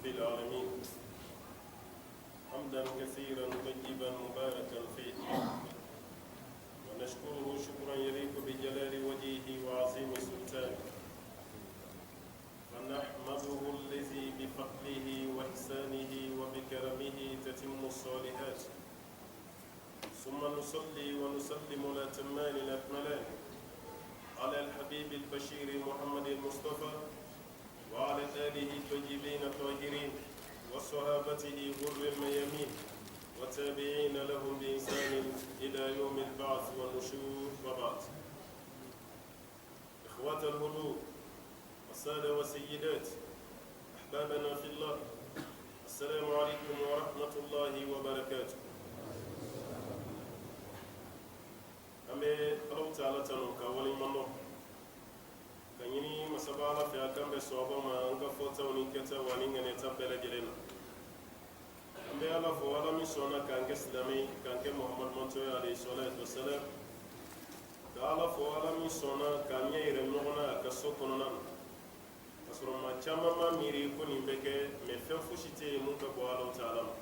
العالمين حمدا كثيرا طيبا مباركا فيه ونشكره شكرا يليق بجلال وجهه وعظيم سلطانه فنحمده الذي بفضله وإحسانه وبكرمه تتم الصالحات ثم نصلي ونسلم الأتمان الأكملان على الحبيب البشير محمد المصطفى وعلى آله الطيبين الطاهرين وصحابته غر الميامين وتابعين لهم بإحسان إلى يوم البعث والنشور وبعد. إخوة الهدوء والسادة والسيدات أحبابنا في الله، السلام عليكم ورحمة الله وبركاته. أمي الله تعالى تنوك ولمنه كنيني مسبالة في أكام بسوابا ما أنك فوتا ونكتا ونين نتابل جلنا. أمي الله فوالا ميسونا كانك سلامي كانك محمد منتوي عليه الصلاة والسلام كالا فوالا ميسونا كان يرمونا كسوكونا kasoro ma caman ma miiri ko nin bɛ kɛ mɛ fɛn fosi tɛ yen mun ka bɔ Alahu Taala ma.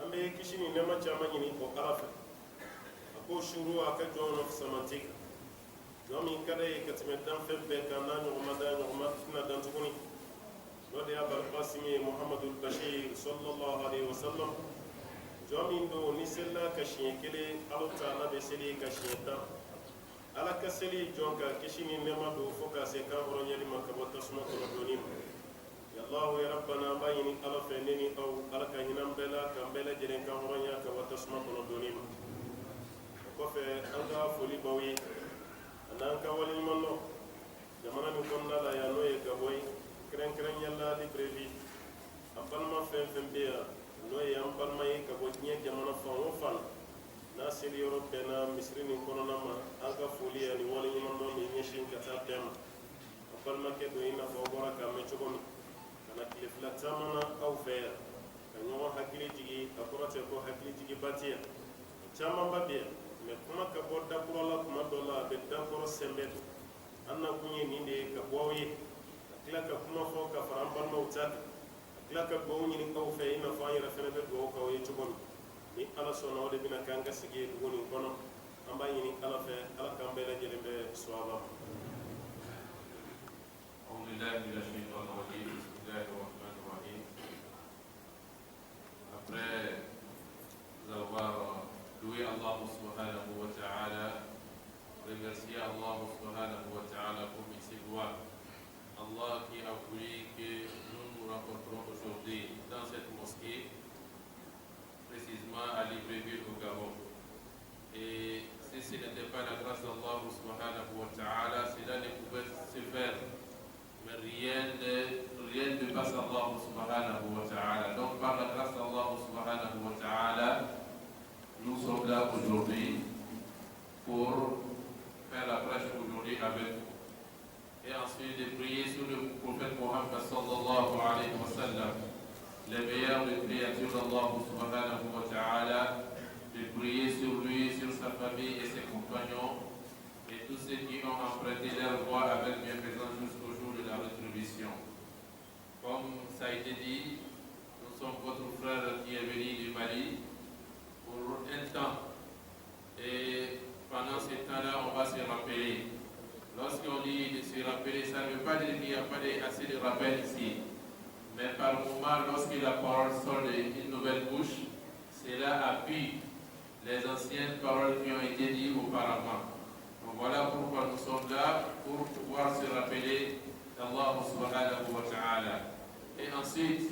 An bɛ kisi ni nɛɛma caman ɲini o Ala fɛ. A ko suru a ka jɔn na fisamanti kan, jɔn min ka d'a ye ka tɛmɛ danfɛn bɛɛ kan n'a ɲɔgɔnma da ɲɔgɔnma tɛna dan tuguni. Dɔ de y'a barikasimi ye Muhamadu Bashir sallallahu alaihi wa sallam, jɔn min don ni selila ka siɲɛ kelen Alahu Taala bɛ seli ka siɲɛ 10. Ala ka seli jɔn ka kisi ni nɛɛma don fo ka se kan hɔrɔnyali ma ka bɔ tasuma kɔnɔ donni ma. Ya Allahu ya Rabbana an b'a ɲini Ala fɛ ne ni aw Ala ka hinɛ an bɛɛ la k'an bɛɛ lajɛlen kan hɔrɔnya ka bɔ tasuma kɔnɔ donni ma. O kɔfɛ an ka foli b'aw ye an'an ka waleɲumandɔn jamana min kɔnɔna la yan n'o ye Gabɔ ye kɛrɛnkɛrɛnnenya la Libreville. An balima fɛn fɛn bɛ yan n'o ye an balima ye ka bɔ diɲɛ jamana fan o fan n'a seli yɔrɔ bɛɛ na misiri nin kɔnɔna ma an ka foli ani waleɲumandɔn min ɲɛsin ka taa bɛɛ ma. An balimakɛ don i n'a fɔ aw bɔra k'a mɛn cogo min, ka na tile fila caman na aw fɛ yan ka ɲɔgɔn hakili jigi, a kɔrɔ tɛ ko hakili jigiba tɛ yan. Camanba bɛ yan mɛ kuma ka bɔ dakɔrɔ la tuma dɔ la a bɛ dakɔrɔ sɛnbɛ don. An na kun ye nin de ye ka bɔ aw ye ka tila ka kuma fɔ ka fara an balimaw ta kan, ka tila ka dugawu ɲini aw fɛ i n'a fɔ an yɛrɛ fɛnɛ bɛ dugawu k'aw ye cogo min. Ni Ala sɔnna o de bɛna k'an ka sigi ye dugu nin kɔnɔ, an b'a ɲini Ala fɛ Ala k'an bɛɛ lajɛlen bɛ sawaba ma. أعوذ بالله من الشيطان الرجيم بسم الله الرحمن الرحيم. Après avoir loué Allah subhanahu wa ta'ala, remercier Allah subhanahu wa ta'ala pour ses doigts, Allah qui a voulu que nous nous rencontrons aujourd'hui dans cette mosquée, précisément à Libreville au Gabon. Et si ce n'était pas la grâce d'Allah subhanahu wa ta'ala, cela ne pouvait se faire. Mais rien ne dépasse Allah subhanahu wa ta'ala. Donc par la grâce d'Allah subhanahu wa ta'ala, nous sommes là aujourd'hui pour faire la prêche aujourd'hui avec vous. Et ensuite de prier sur le prophète Mohammed sallallahu alayhi wa sallam, le meilleur des créatures d'Allah subhanahu wa ta'ala, de prier sur lui, sur sa famille et ses compagnons et tous ceux qui ont emprunté leur voie avec bienfaisance jusqu'au jour de la rétribution. Comme ça a été dit, nous sommes votre frère qui est venu du Mali pour un temps. Et pendant ce temps-là, on va se rappeler. Lorsqu'on dit de se rappeler, ça ne veut pas dire qu'il n'y a pas assez de rappel ici. Mais par moment, lorsque la parole sort d'une nouvelle bouche, cela appuie les anciennes paroles qui ont été dites auparavant. Donc voilà pourquoi nous sommes là, pour pouvoir se rappeler d'Allah subhanahu wa ta'ala. Et ensuite,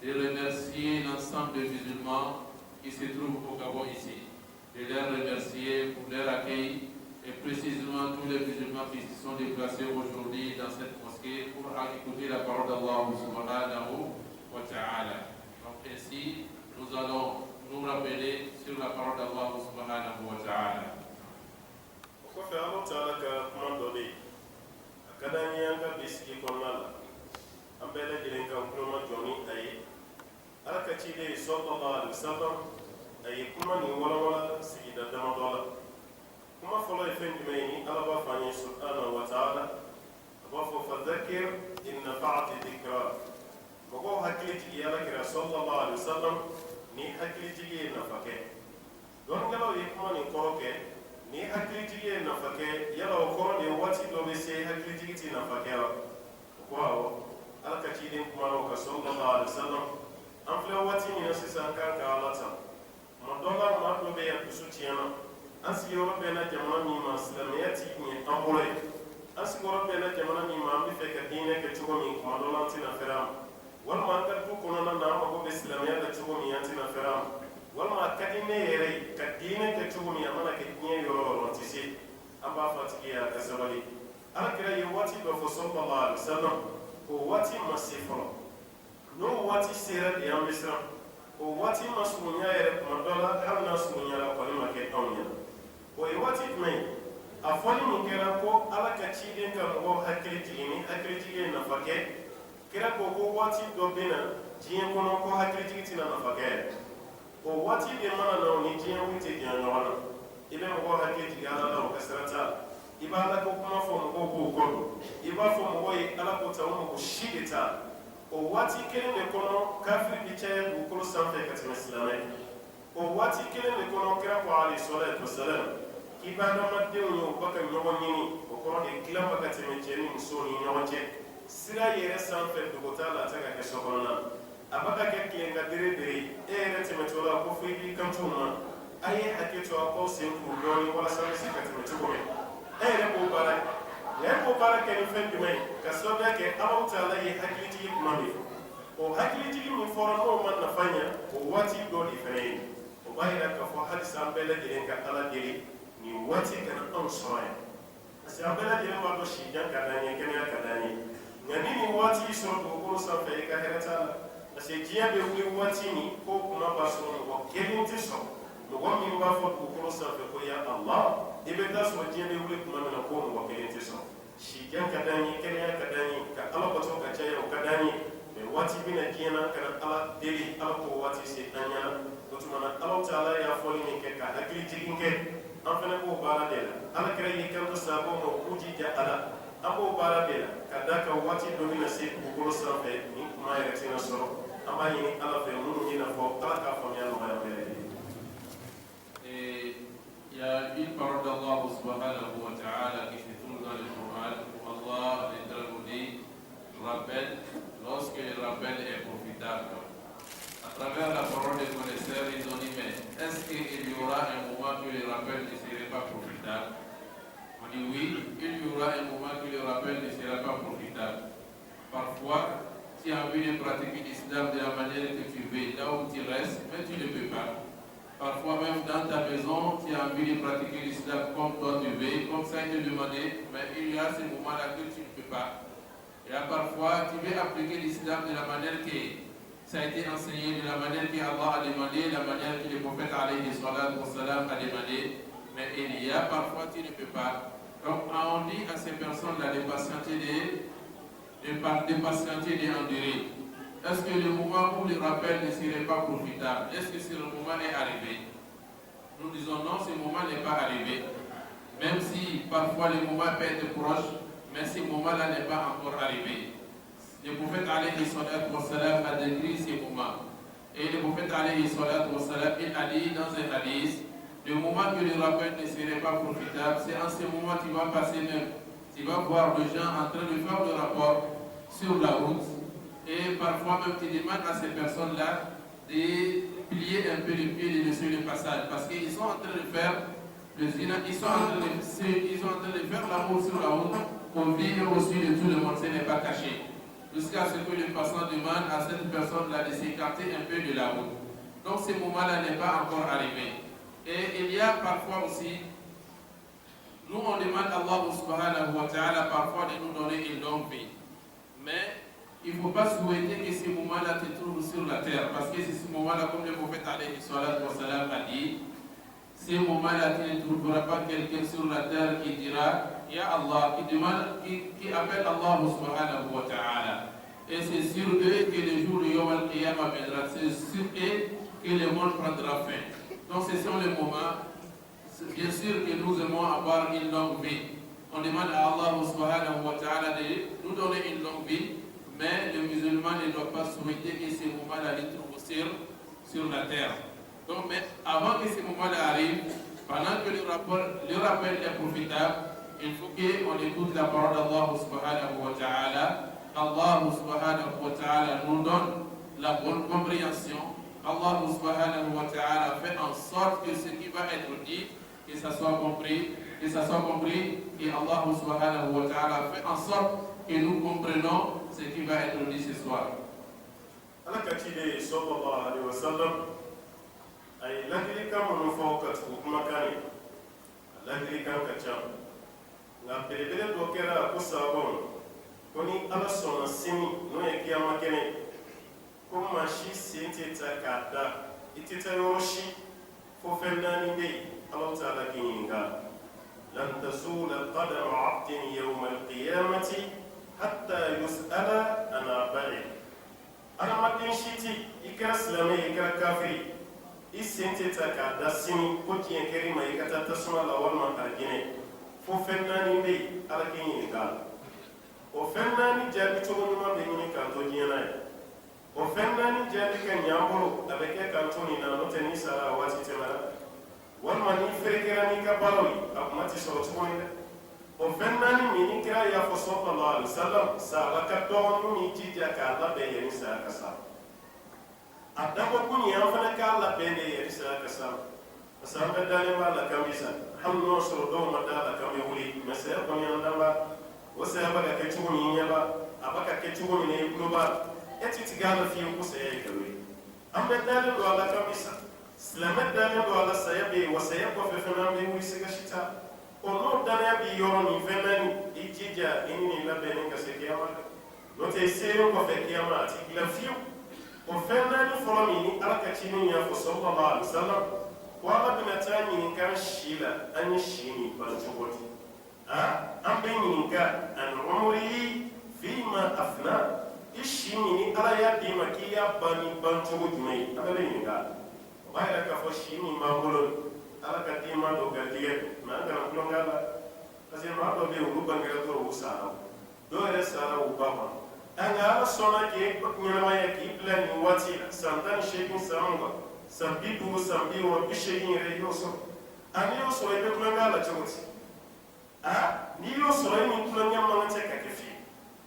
de remercier l'ensemble des musulmans qui se trouvent au Gabon ici. De les remercier pour leur accueil et précisément tous les musulmans qui se sont déplacés aujourd'hui dans cette mosquée pour écouter la parole d'Allah subhanahu wa ta'ala. Donc ainsi, nous allons nous rappeler sur la parole d'Allah subhanahu wa ta'ala. O kɔfɛ Alahu Taala ka kuma dɔ bɛ yen, a ka d'an ye an ka bi sigi kɔnɔna la an bɛɛ lajɛlen ka kuloma jɔ ni a ye. Ala ka ciden sallallahu alaihi wa sallam a ye kuma nin walawala sigida damadɔ la. Kuma fɔlɔ ye fɛn jumɛn ye ni Ala b'a fɔ an ye subhanahu wa ta'ala, a b'a fɔ fadhakir in nafa'ati dhikra, mogo hakili tigi ala kira sallallahu alaihi wasallam ni hakili tigi nafa kɛ don galaw ye kuma nin kɔrɔ kɛ ni hakili tigi ye nafa kɛ yala o kɔrɔ de waati dɔ bɛ se hakili tigi ti nafa kɛ la o ko awɔ ala ka ciden kuma o ka sallallahu alaihi wasallam an filɛ waati min na sisan kan ka ala ta ma dɔ la maa dɔ bɛ yan dusu tiɲɛna an sigiyɔrɔ bɛn na jamana min ma silamɛya ti ɲɛ an bolo ye an sigiyɔrɔ bɛn na jamana min ma an bɛ fɛ ka diinɛ kɛ cogo min kuma dɔ la an tɛna fɛrɛ a ma walima an ka du kɔnɔna na an mago bɛ silamɛya la cogo min an tɛna fɛrɛ a ma walima a ka di ne yɛrɛ ye ka diinɛ kɛ cogo min a mana kɛ diɲɛ yɔrɔ yɔrɔ an tɛ se an b'a fɔ a tigi ye a ka sabali alakira ye waati dɔ fɔ sallallahu alaihi wasallam o waati ma se fɔlɔ n'o waati sera de an bɛ siran o waati ma surunya yɛrɛ kuma dɔ la hali n'a surunyara kɔni ma kɛ anw ɲɛna o ye waati jumɛn ye a fɔli min kɛra ko ala ka ciden ka mɔgɔw hakili jigin ni hakilitigi ye nafa kɛ kira ko ko waati dɔ bɛ na diɲɛ kɔnɔ ko hakilitigi tɛna nafa kɛ yɛrɛ o waati de mana na o ni diɲɛ wuli tɛ diɲɛ ɲɔgɔn na i bɛ mɔgɔw hakili jigin ala la o ka sira t'a la i b'a ala ko kuma fɔ mɔgɔw k'o kɔ don i b'a fɔ mɔgɔw ye ala ko ta o mɔgɔ si de t'a la o waati kelen de kɔnɔ kafiri bi caya dugukolo sanfɛ ka tɛmɛ silamɛ o waati kelen de kɔnɔ kira ko alayhi salatu wasalam k'i b'a adamadenw ye u ba ka ɲɔgɔn ɲini o kɔrɔ de dilan ba ka tɛmɛ cɛ ni muso ni ɲɔgɔn cɛ sira yɛrɛ sanfɛ dogo t'a la a tɛ ka kɛ so kɔnɔna a ba ka kɛ tilenka dere-dere e yɛrɛ tɛmɛtɔ la ko fo i b'i kanto ma a ye hakɛ to a k'aw sen k'u dɔɔni walasa bɛ se ka tɛmɛ cogo min e yɛrɛ b'o baara kɛ e b'o baara kɛ ni fɛn jumɛn ye ka sababuya kɛ Alahu Taala ye hakilitigi kuma min fɔ o hakilitigi min fɔra n'o ma nafa ɲɛ o waati dɔ de fɛnɛ ye o b'a yira k'a fɔ halisa an bɛɛ lajɛlen ka ala deli nin waati kana anw sɔrɔ yan parce que an bɛɛ lajɛlen b'a dɔn sijan ka d'an ye kɛnɛya ka d'an ye nka ni nin waati y'i sɔrɔ dugukolo sanfɛ i ka hɛrɛ t'a la parce que diɲɛ bɛ wuli waati min ko kuma b'a sɔrɔ mɔgɔ kelen tɛ sɔrɔ mɔgɔ min b'a fɔ dugukolo sanfɛ ko ya Allah i bɛ taa sɔrɔ diɲɛ bɛ wuli tuma min na ko mɔgɔ kelen tɛ sɔrɔ sijan ka d'an ye kɛnɛya ka d'an ye ka ala bato ka caya o ka d'an ye mɛ waati bɛ na diɲɛ na kana ala deli ala k'o waati se an ɲɛna o tuma na Alahu Taala y'a fɔli min kɛ ka hakili jigin kɛ an fana b'o baara de la ala kɛra y'i kanto saabɔ ma k'u jija ala an b'o baara de la ka d'a kan waati dɔ bɛna se dugukolo sanfɛ ni kuma yɛrɛ tɛna sɔrɔ an b'a ɲini ala fɛ minnu ye nafɔ ala k'a faamuya nɔgɔya bɛɛ lajɛlen. Il y a une parole d'Allah subhanahu wa ta'ala qui se trouve dans le Coran où Allah nous dit rappel lorsque le rappel est profitable. À travers la parole des connaisseurs, ils ont dit mais est-ce qu'il y aura un moment que le rappel ne serait pas profitable? On dit oui, il y aura un moment que le rappel ne sera pas profitable. Parfois, tu as envie de pratiquer l'islam de la manière que tu veux, là où tu restes, mais tu ne peux pas. Parfois même dans ta maison, tu as envie de pratiquer l'islam comme toi tu veux, comme ça il te demandait, mais il y a ces moments-là que tu ne peux pas. Et là parfois, tu veux appliquer l'islam de la manière que ça a été enseigné, de la manière que Allah a demandé, la manière que le prophète alayhi salatu wa salam a demandé, mais il y a parfois tu ne peux pas. Donc on dit à ces personnes-là de patienter, de endurer. Est-ce que le moment où le rappel ne serait pas profitable, est-ce que ce moment est arrivé? Nous disons non, ce moment n'est pas arrivé. Même si parfois le moment peut être proche, mais ce moment-là n'est pas encore arrivé. Le prophète alayhi salatu wa salam a décrit ce moment. Et le prophète alayhi salatu wa salam, il a dit dans un hadith, le moment que le rappel ne serait pas profitable, c'est en ce moment que tu vas passer même. Tu vas voir les gens en train de faire le rapport sur la route. Et parfois même tu demandes à ces personnes-là de plier un peu les pieds et de laisser le passage. Parce qu'ils sont en train de faire le zina, ils sont en train de faire l'amour sur la route pour vivre au-dessus de tout le monde, ce n'est pas caché. Jusqu'à ce que le passant demande à cette personne-là de s'écarter un peu de la route. Donc ce moment-là n'est pas encore arrivé. Et il y a parfois aussi, nous on demande à Allah subhanahu wa ta'ala parfois de nous donner une longue vie. Mais il ne faut pas souhaiter que ce moment-là te trouve sur la terre. Parce que c'est ce moment-là, comme le prophète alayhi salatu wa salam a dit, ce moment-là tu ne trouveras pas quelqu'un sur la terre qui dira Ya Allah, qui appelle Allah subhanahu wa ta'ala. Et c'est sur eux que le jour de Yom al-Qiyamah viendra. C'est sur eux que le monde prendra fin. Donc ce sont les moments, bien sûr que nous aimons avoir une longue vie. On demande à Allah subhanahu wa ta'ala de nous donner une longue vie. mais le musulman ne doit pas souhaiter que ces moments-là les trouvent sur la terre. Donc, mais avant que ces moments-là arrivent, pendant que le rappel est profitable, il faut qu'on écoute la parole d'Allah subhanahu wa ta'ala. Allah subhanahu wa ta'ala nous donne la bonne compréhension. Allah subhanahu wa ta'ala fait en sorte que ce qui va être dit, que ça soit compris, et Allah subhanahu wa ta'ala fait en sorte que nous comprenons ce qui va être dit ce soir. Alakatide sallallahu alaihi wasallam ay lagri kam no fokat hukuma kani lagri kam kacham na belebele do kera ko sabon koni ala sona sini no e kiyama kene ko mashi sente takada itita yoshi fo fennani be Allah ta'ala kininga lan tazula qadam 'abdin yawm al-qiyamati hatta yus'ala an arba'in Aramadin shiti ikara silame ikara kafiri isente taka da sini ko tiɲɛ kɛri ma i ka taa tasuma la walima k'a ginɛ fo fɛn naani bɛ yen ala k'i ɲininka o fɛn naani jaabi cogo ɲuman bɛ ɲini k'an to diɲɛ na ye o fɛn naani jaabi ka ɲɛ an bolo a bɛ kɛ k'an to nin na n'o tɛ ni sara a waati tɛmɛna walima ni feerekɛra n'i ka baaraw ye a kuma ti sɔrɔ tuguni dɛ o fɛn naani min ni kira y'a fɔ sallallahu alaihi wasallam sahaba ka dɔgɔnin min jija k'a labɛn yanni saya ka sa a dabɔ kun ye an fana k'a labɛn de yanni saya ka sa parce que an bɛɛ dalen b'a la kan bi sa hali n'o sɔrɔ dɔw ma da la kan bɛ wuli mɛ saya kɔni an dan b'a o saya bɛ ka kɛ cogo min ɲɛ b'a a bɛ ka kɛ cogo min i tulo b'a e ti tigɛ a la fiyewu ko saya ye kalo ye an bɛɛ dalen don a la kan bi sa silamɛ dalen don a la saya bɛ yen wa saya kɔfɛ fana an bɛ wuli sɛgɛ si ta o n'o danaya b'i yɔrɔ nin fɛn naani i jija i ni nin labɛnnen ka se kiyama kan n'o tɛ seere kɔfɛ kiyama a ti dilan fiyewu o fɛn naani fɔlɔ min ni ala ka cinin y'a fɔ sallallahu alaihi wasallam ko ala bɛna taa ɲininka an si la an ye si nin ban cogo di an bɛ ɲininka an umrihi fima afna i si min ni ala y'a d'i ma k'i y'a ban ni ban cogo jumɛn ye an bɛ ɲininka o b'a yira k'a fɔ si min b'an bolo ala ka den ma dɔw garijɛgɛ mɛ an kana tulonkɛ la parce que maa dɔw bɛ yen olu bangera dɔrɔn u sara dɔw yɛrɛ sara u ba kɔnɔ nga ala sɔnna k'e ɲɛnamaya k'i bila nin waati la san 18 san 20 san 50 san 60 80 yɛrɛ i y'o sɔrɔ n'i y'o sɔrɔ i bɛ tulonkɛ la cogo di n'i y'o sɔrɔ i ni tulonkɛ man kan tɛ ka kɛ fiye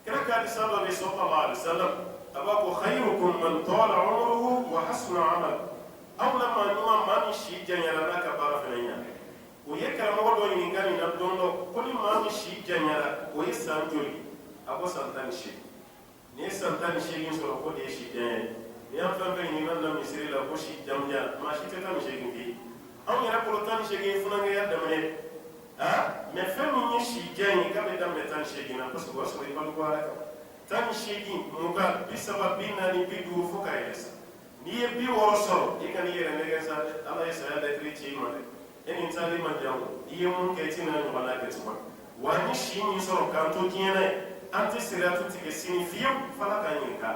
kira ka hadisa dɔ bɛ sallallahu alaihi wasallam a b'a fɔ khayrukum man tala umruhu wa hasuna amal aw la maa ɲuman maa min si janyara n'a ka baara fana ɲa o ye karamɔgɔ dɔ ɲininka nin na don dɔ ko ni maa min si janyara o ye san joli a ko san 18 ni ye san 18 sɔrɔ ko de ye si janya ye ni y'an fɛn fɛn ɲininka na misiri la ko si jamujan maa si tɛ 18 kɛ anw yɛrɛ bolo 18 ye funankɛya daminɛ mɛ fɛn min ye si jan ye k'a bɛ daminɛ 18 na parce que o y'a sɔrɔ i balokora kan 18 mugan 30 40 50 fo k'a yɛlɛ sa n'i ye 60 sɔrɔ i ka n'i yɛrɛ nɛgɛ sa dɛ ala ye saya lɛtiri ci i ma dɛ e nin taali ma jan o i ye mun kɛ i tɛna ɲɔgɔnna kɛ tuma wa ni si min sɔrɔ k'an to diɲɛ na ye an tɛ siratu tigɛ sini fiyewu fana k'an ɲininka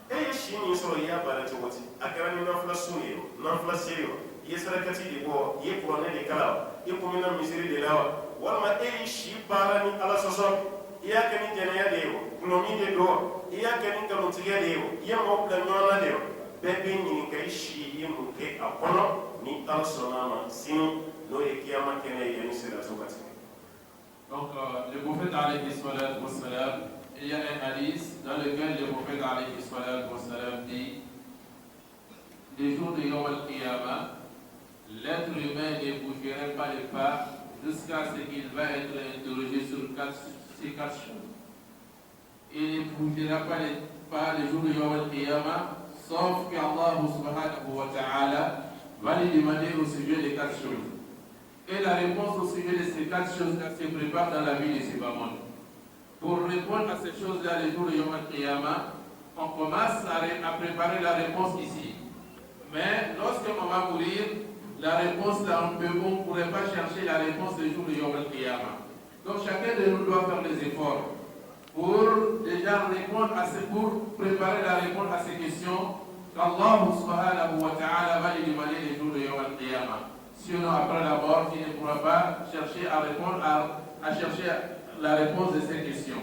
e ye si min sɔrɔ i y'a baara cogo di a kɛra ni nafila sun ye o nafila seli o i ye sarakati de bɔ i ye kuranɛ de kala wa i kumina misiri de la wa walima e ye si baara ni ala sɔsɔ i y'a kɛ ni jɛnɛya de ye o gulɔmin de don wa i y'a kɛ ni nkalontigɛ de ye o i ye maaw bila ɲɔgɔn na de wa bɛɛ bɛ ɲininka i si i ye mun kɛ a kɔnɔ ni ala sɔnna a ma sini n'o ye kiyama kɛnɛ ye yanni siratu ka tigɛ. Donc, le prophète alayhi salam wa salam, il y a un hadith dans lequel le prophète alayhi salam wa salam dit les jours de Yawm al-Qiyamah, l'être humain ne bougerait pas les pas jusqu'à ce qu'il va être interrogé sur ces 4 choses. Il ne bougera pas les pas les jours de Yawm al-Qiyamah, sauf qu'Allah subhanahu wa ta'ala va lui demander au sujet des 4 choses. Et la réponse au sujet de ces 4 choses-là se prépare dans la vie de ces mamans. Pour répondre à ces choses-là, les jours de Yawm al-Qiyamah, on commence à préparer la réponse ici. Mais lorsqu'on va mourir, la réponse là, on ne pourrait pas chercher la réponse des jours de Yawm al-Qiyamah. Donc chacun de nous doit faire des efforts pour déjà répondre pour préparer la réponse à ces questions qu'Allah subhanahu wa ta'ala va lui demander les jours de Yawm al-Qiyamah. Sinon, après la mort, il ne pourra pas chercher à répondre, à chercher la réponse de ces questions.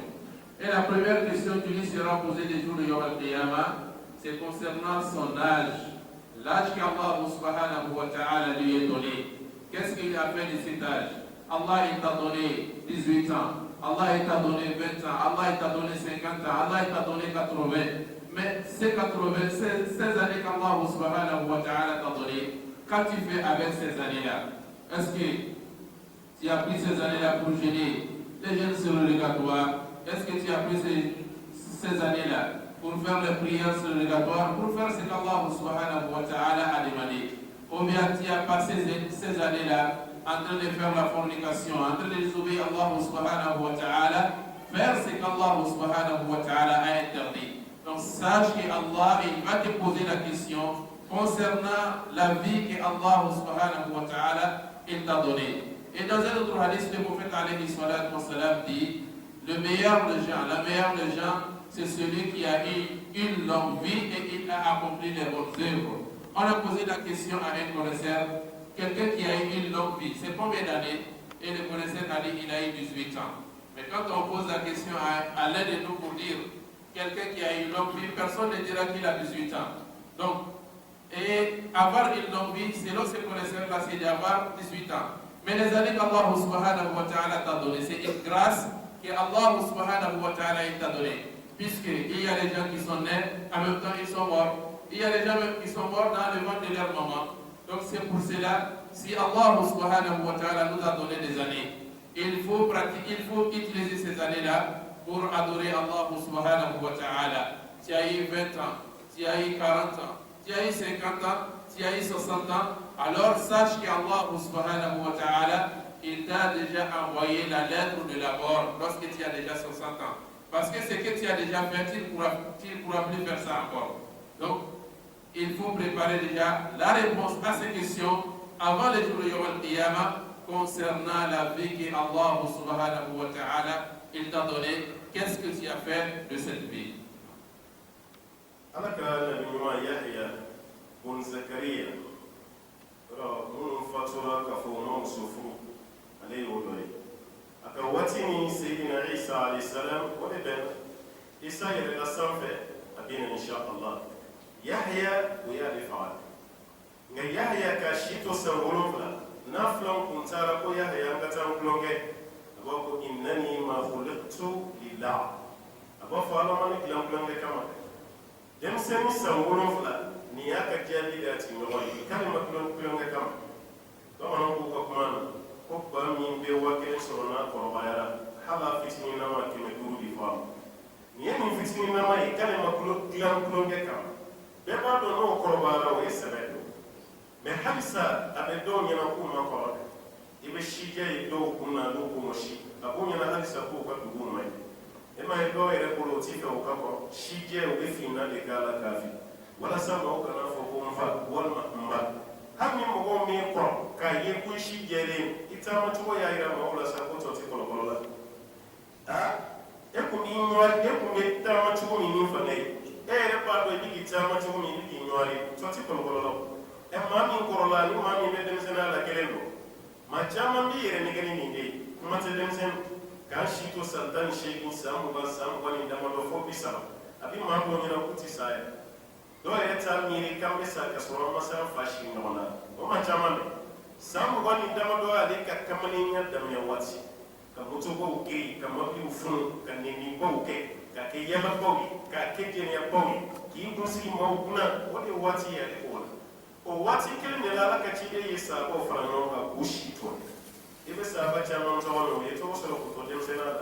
Et la première question qui lui sera posée les jours de Yom Al-Qiyamah, c'est concernant son âge. L'âge qu'Allah subhanahu wa ta'ala lui est donné. Qu'est-ce qu'il a fait de cet âge? Allah il t'a donné 18 ans, Allah il t'a donné 20 ans, Allah il t'a donné 50 ans, Allah il t'a donné 80. Mais ces 80, ces années qu'Allah subhanahu wa ta'ala t'a donné, qu'as tu fais avec ces années-là? Est-ce que tu as pris ces années-là pour gêner les jeunes surrogatoires? Est-ce que tu as pris ces années-là pour faire les prières surrogatoires, pour faire ce qu'Allah subhanahu wa ta'ala a demandé? Ou bien tu as passé ces années-là en train de faire la fornication, en train de désobéir Allah subhanahu wa ta'ala, faire ce qu'Allah subhanahu wa ta'ala a interdit. Donc sache qu'Allah il va te poser la question concernant la vie que Allah subhanahu wa ta'ala il t'a donnée. Et dans un autre hadith, le prophète alayhi salatu wa salam dit, le meilleur des gens, la meilleure des gens, c'est celui qui a eu une longue vie et il a accompli les bonnes œuvres. On a posé la question à un connaisseur, quelqu'un qui a eu une longue vie, c'est combien d'années? Et le connaisseur a dit, il a eu 18 ans. Mais quand on pose la question à l'un de nous pour dire, quelqu'un qui a eu une longue vie, personne ne dira qu'il a 18 ans. Donc, et avoir une longue vie, selon ce connaisseurs-là, c'est d'avoir 18 ans. Mais les années qu'Allah subhanahu wa ta'ala t'a donné, c'est une grâce qu'Allah subhanahu wa ta'ala t'a donnée. Puisqu'il y a des gens qui sont nés, en même temps ils sont morts. Il y a des gens même qui sont morts dans le ventre de leur maman. Donc c'est pour cela, si Allah subhanahu wa ta'ala nous a donné des années, il faut utiliser ces années-là pour adorer Allah subhanahu wa ta'ala. Tu as eu 20 ans, tu as eu 40 ans, tu as eu 50 ans, tu as eu 60 ans, alors sache qu'Allah subhanahu wa ta'ala, il t'a déjà envoyé la lettre de la mort lorsque tu as déjà 60 ans. Parce que ce que tu as déjà fait, tu ne pourras plus faire ça encore. Donc, il faut préparer déjà la réponse à ces questions avant le jour de Yom Al-Qiyamah concernant la vie que Allah subhanahu wa ta'ala il t'a donné. Qu'est-ce que tu as fait de cette vie? بن زكريا من فترة كفوما سفو عليه ولوي أكواتني سيدنا عيسى عليه السلام ولبن عيسى يرد السنفة أبينا إن شاء الله يحيى ويا رفعت يحيى كشيتو سنغولون فلا نفلون كنتارا كو يحيى نكتان كلونجي أبوكو إنني ما خلقت لله أبو فعلا من كلام كلونجي كما dem seni sangolon fula ni ya ka jaabi da ti ɲɔgɔn ye k'ale ma tulonkɛ kama bamananw ko ka kuma na ko ba min bɛ wa kelen sɔrɔ n'a kɔrɔbayara hali a fitinin nama 500 di fɔ a ma nin ye nin fitinin nama ye k'ale ma dilan tulonkɛ kama bɛɛ b'a dɔn n'o kɔrɔbayara o ye sɛbɛ don mɛ halisa a bɛ dɔw ɲɛna k'u ma kɔrɔ dɛ i bɛ sijɛ ye dɔw kun na n'u k'u ma si a b'u ɲɛna halisa k'u ka dugu ma ye e ma ye dɔw yɛrɛ bolo o ti fɛ o ka kɔrɔ sijɛ o bɛ finna de k'a la k'a fi walasa mɔgɔw kana fɔ ko n fa walima n ba hali ni mɔgɔw min kɔrɔ k'a ye ko si jɛlen i taamacogo y'a yira mɔgɔw la sa ko tɔ ti kɔlɔkɔlɔ la e kun b'i ɲɔwari e kun bɛ taamacogo min min fana ye e yɛrɛ b'a dɔn i bɛ k'i taamacogo min i bɛ k'i ɲɔwari tɔ ti kɔlɔkɔlɔ la maa min kɔrɔla ni maa min bɛ denmisɛnninya la kelen don maa caman b'i yɛrɛ nɛgɛ ni nin de ye kuma tɛ denmisɛnnin k'an si to san 18 san 20 san 20 damadɔ fo 30 a bɛ maa dɔw ɲɛna k'u ti sa yɛrɛ dɔw yɛrɛ t'a miiri k'an bɛ sa ka sɔrɔ an ma se an fa si ɲɔgɔn na o maa caman bɛ san 20 damadɔ ale ka kamalenya daminɛ waati ka motobaw giri ka mobiliw funu ka nɛnibaw kɛ ka kɛ yalabaw ye k'a kɛ jɛnɛyabaw ye k'i kunsigi maaw kunna o de waati yɛrɛ o la o waati kelen de la ala ka ciden ye sabaw fara ɲɔgɔn kan k'u si to i bɛ sahaba caman tɔgɔ mɛn o ye tɔgɔ sɔrɔ k'u to denmisɛnninya la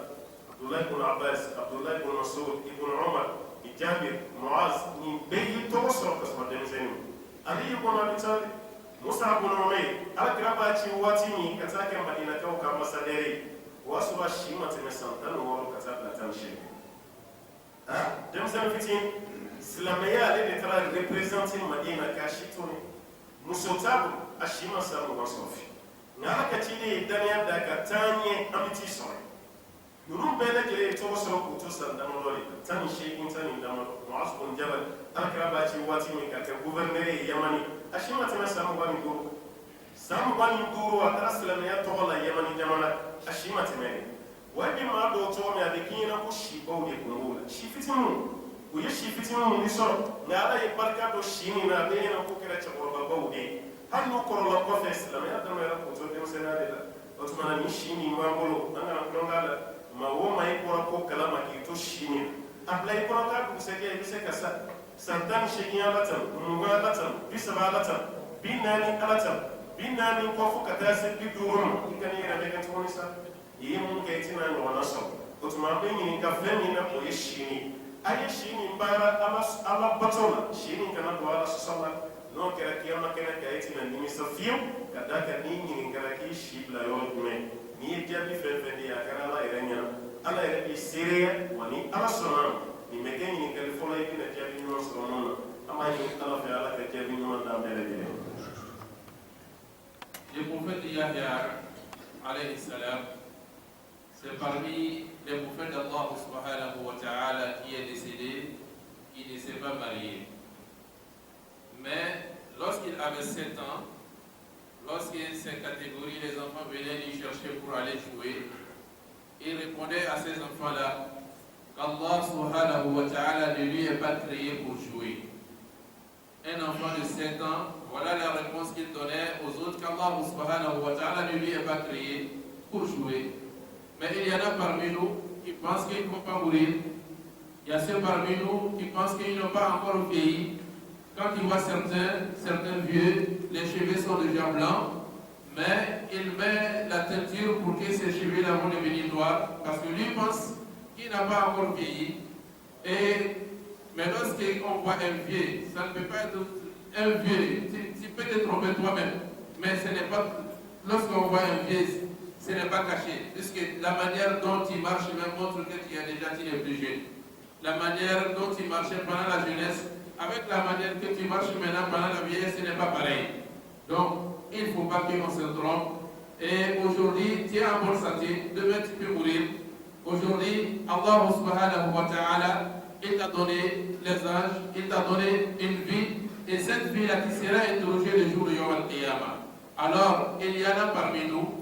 Abdulahi ibn Abbas Abdulahi ibn Mas'ud ibn Umar Jabir Muaz ni bɛɛ ye tɔgɔ sɔrɔ ka sɔrɔ denmisɛnnin Ali ibn Abi Talib Musa ibn Umayr Alakira b'a ci waati min ka taa kɛ Madinakaw ka ambassadeur ye o y'a sɔrɔ a si ma tɛmɛ san 16 ka taa bila 18 denmisɛnnin fitinin silamɛya ale de taara représenter Madina k'a si to muso t'a bolo a si ma san 20 sɔrɔ nka ala ka ciden ye daniya da ka taa ɲɛ an bɛ t'i sɔrɔ ninnu bɛɛ lajɛlen ye tɔgɔ sɔrɔ k'u to san damadɔ de 18 tan ni damadɔ Muaz ibn Jabal Alakira b'a ci waati min ka kɛ gouverneur ye Yamani a si ma tɛmɛ san 25 san 25 a taara silamɛya tɔgɔ la Yamani jamana a si ma tɛmɛ wani ma do to me de kina ko shi ba de ko la shi fitimu ko ye shi fitimu ni so na ala ye barka do shi ni na de na ko kera cha ko ba ba de har no ko la ko fe islam ya da me la ko to de sena de la o to na ni shi ni ma bolo anga na ko ngala ma wo ma yi ko kalama ki to shi ni ablay ko ka ko se ke se ka sa santan shi ya latam mu ga latam bisa ba latam binani alatam binani ko fu ka ta se bi durum ikani ra de kan to ni sa yi mun ke tina no na so o to ma be ni ka fe ni na ko ye shi ni aye shi ni bara ala batona shi ni kana do ala sallallahu no kera kiyama kena ka iti na nimi safiyo kadaka ninyi ngara ki shibla yo me ni jabi fefendi ya kana la irenya ala ire isiria wani ala sona ni mekeni ni kalifola ibi na jabi no sona ama ni ala fe ala ka jabi no na mbele dire. Le prophète Yahya alayhi salam, c'est parmi les prophètes d'Allah subhanahu wa ta'ala qui est décédé, qui ne s'est pas marié. Mais lorsqu'il avait 7 ans, lorsque ces catégories, les enfants venaient lui chercher pour aller jouer, il répondait à ces enfants-là qu'Allah subhanahu wa ta'ala ne lui est pas créé pour jouer. Un enfant de 7 ans, voilà la réponse qu'il donnait aux autres, qu'Allah subhanahu wa ta'ala ne lui est pas créé pour jouer. Mais il y en a parmi nous qui pensent qu'ils ne vont pas mourir. Il y a ceux parmi nous qui pensent qu'ils n'ont pas encore vieilli. Quand ils voient certains vieux, les cheveux sont déjà blancs, mais il met la teinture pour que ces cheveux-là vont devenir noirs, parce que lui pense qu'il n'a pas encore vieilli. Mais lorsqu'on voit un vieux, ça ne peut pas être un vieux, tu peux te tromper toi-même, mais ce n'est pas, lorsqu'on voit un vieux, ce n'est pas caché, puisque la manière dont il marche même montre que tu es plus jeune. La manière dont il marchait pendant la jeunesse, avec la manière que tu marches maintenant pendant la vieillesse, ce n'est pas pareil. Donc, il ne faut pas qu'on se trompe. Et aujourd'hui, tu es en bonne santé, demain tu peux mourir. Aujourd'hui, Allah subhanahu wa ta'ala, il t'a donné les âges, il t'a donné une vie, et cette vie-là qui sera interrogée le jour de Yom al-Qiyamah. Alors, il y en a parmi nous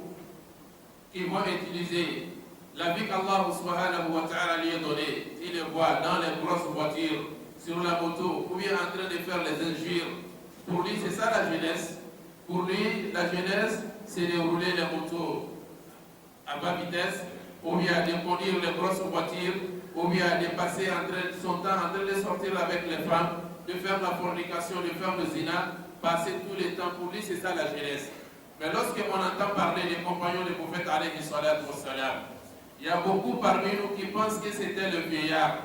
qui vont utiliser la vie qu'Allah subhanahu wa ta'ala lui a donnée. Il les voit dans les grosses voitures, sur la moto, ou bien en train de faire les injures. Pour lui, c'est ça la jeunesse. Pour lui, la jeunesse, c'est de rouler les motos à bas vitesse, ou bien de conduire les grosses voitures, ou bien de passer son temps en train de sortir avec les femmes, de faire la fornication, de faire le zina, passer tout le temps. Pour lui, c'est ça la jeunesse. Mais lorsqu'on entend parler des compagnons du prophète alayhi salatu wassalam, il y a beaucoup parmi nous qui pensent que c'était le vieillard.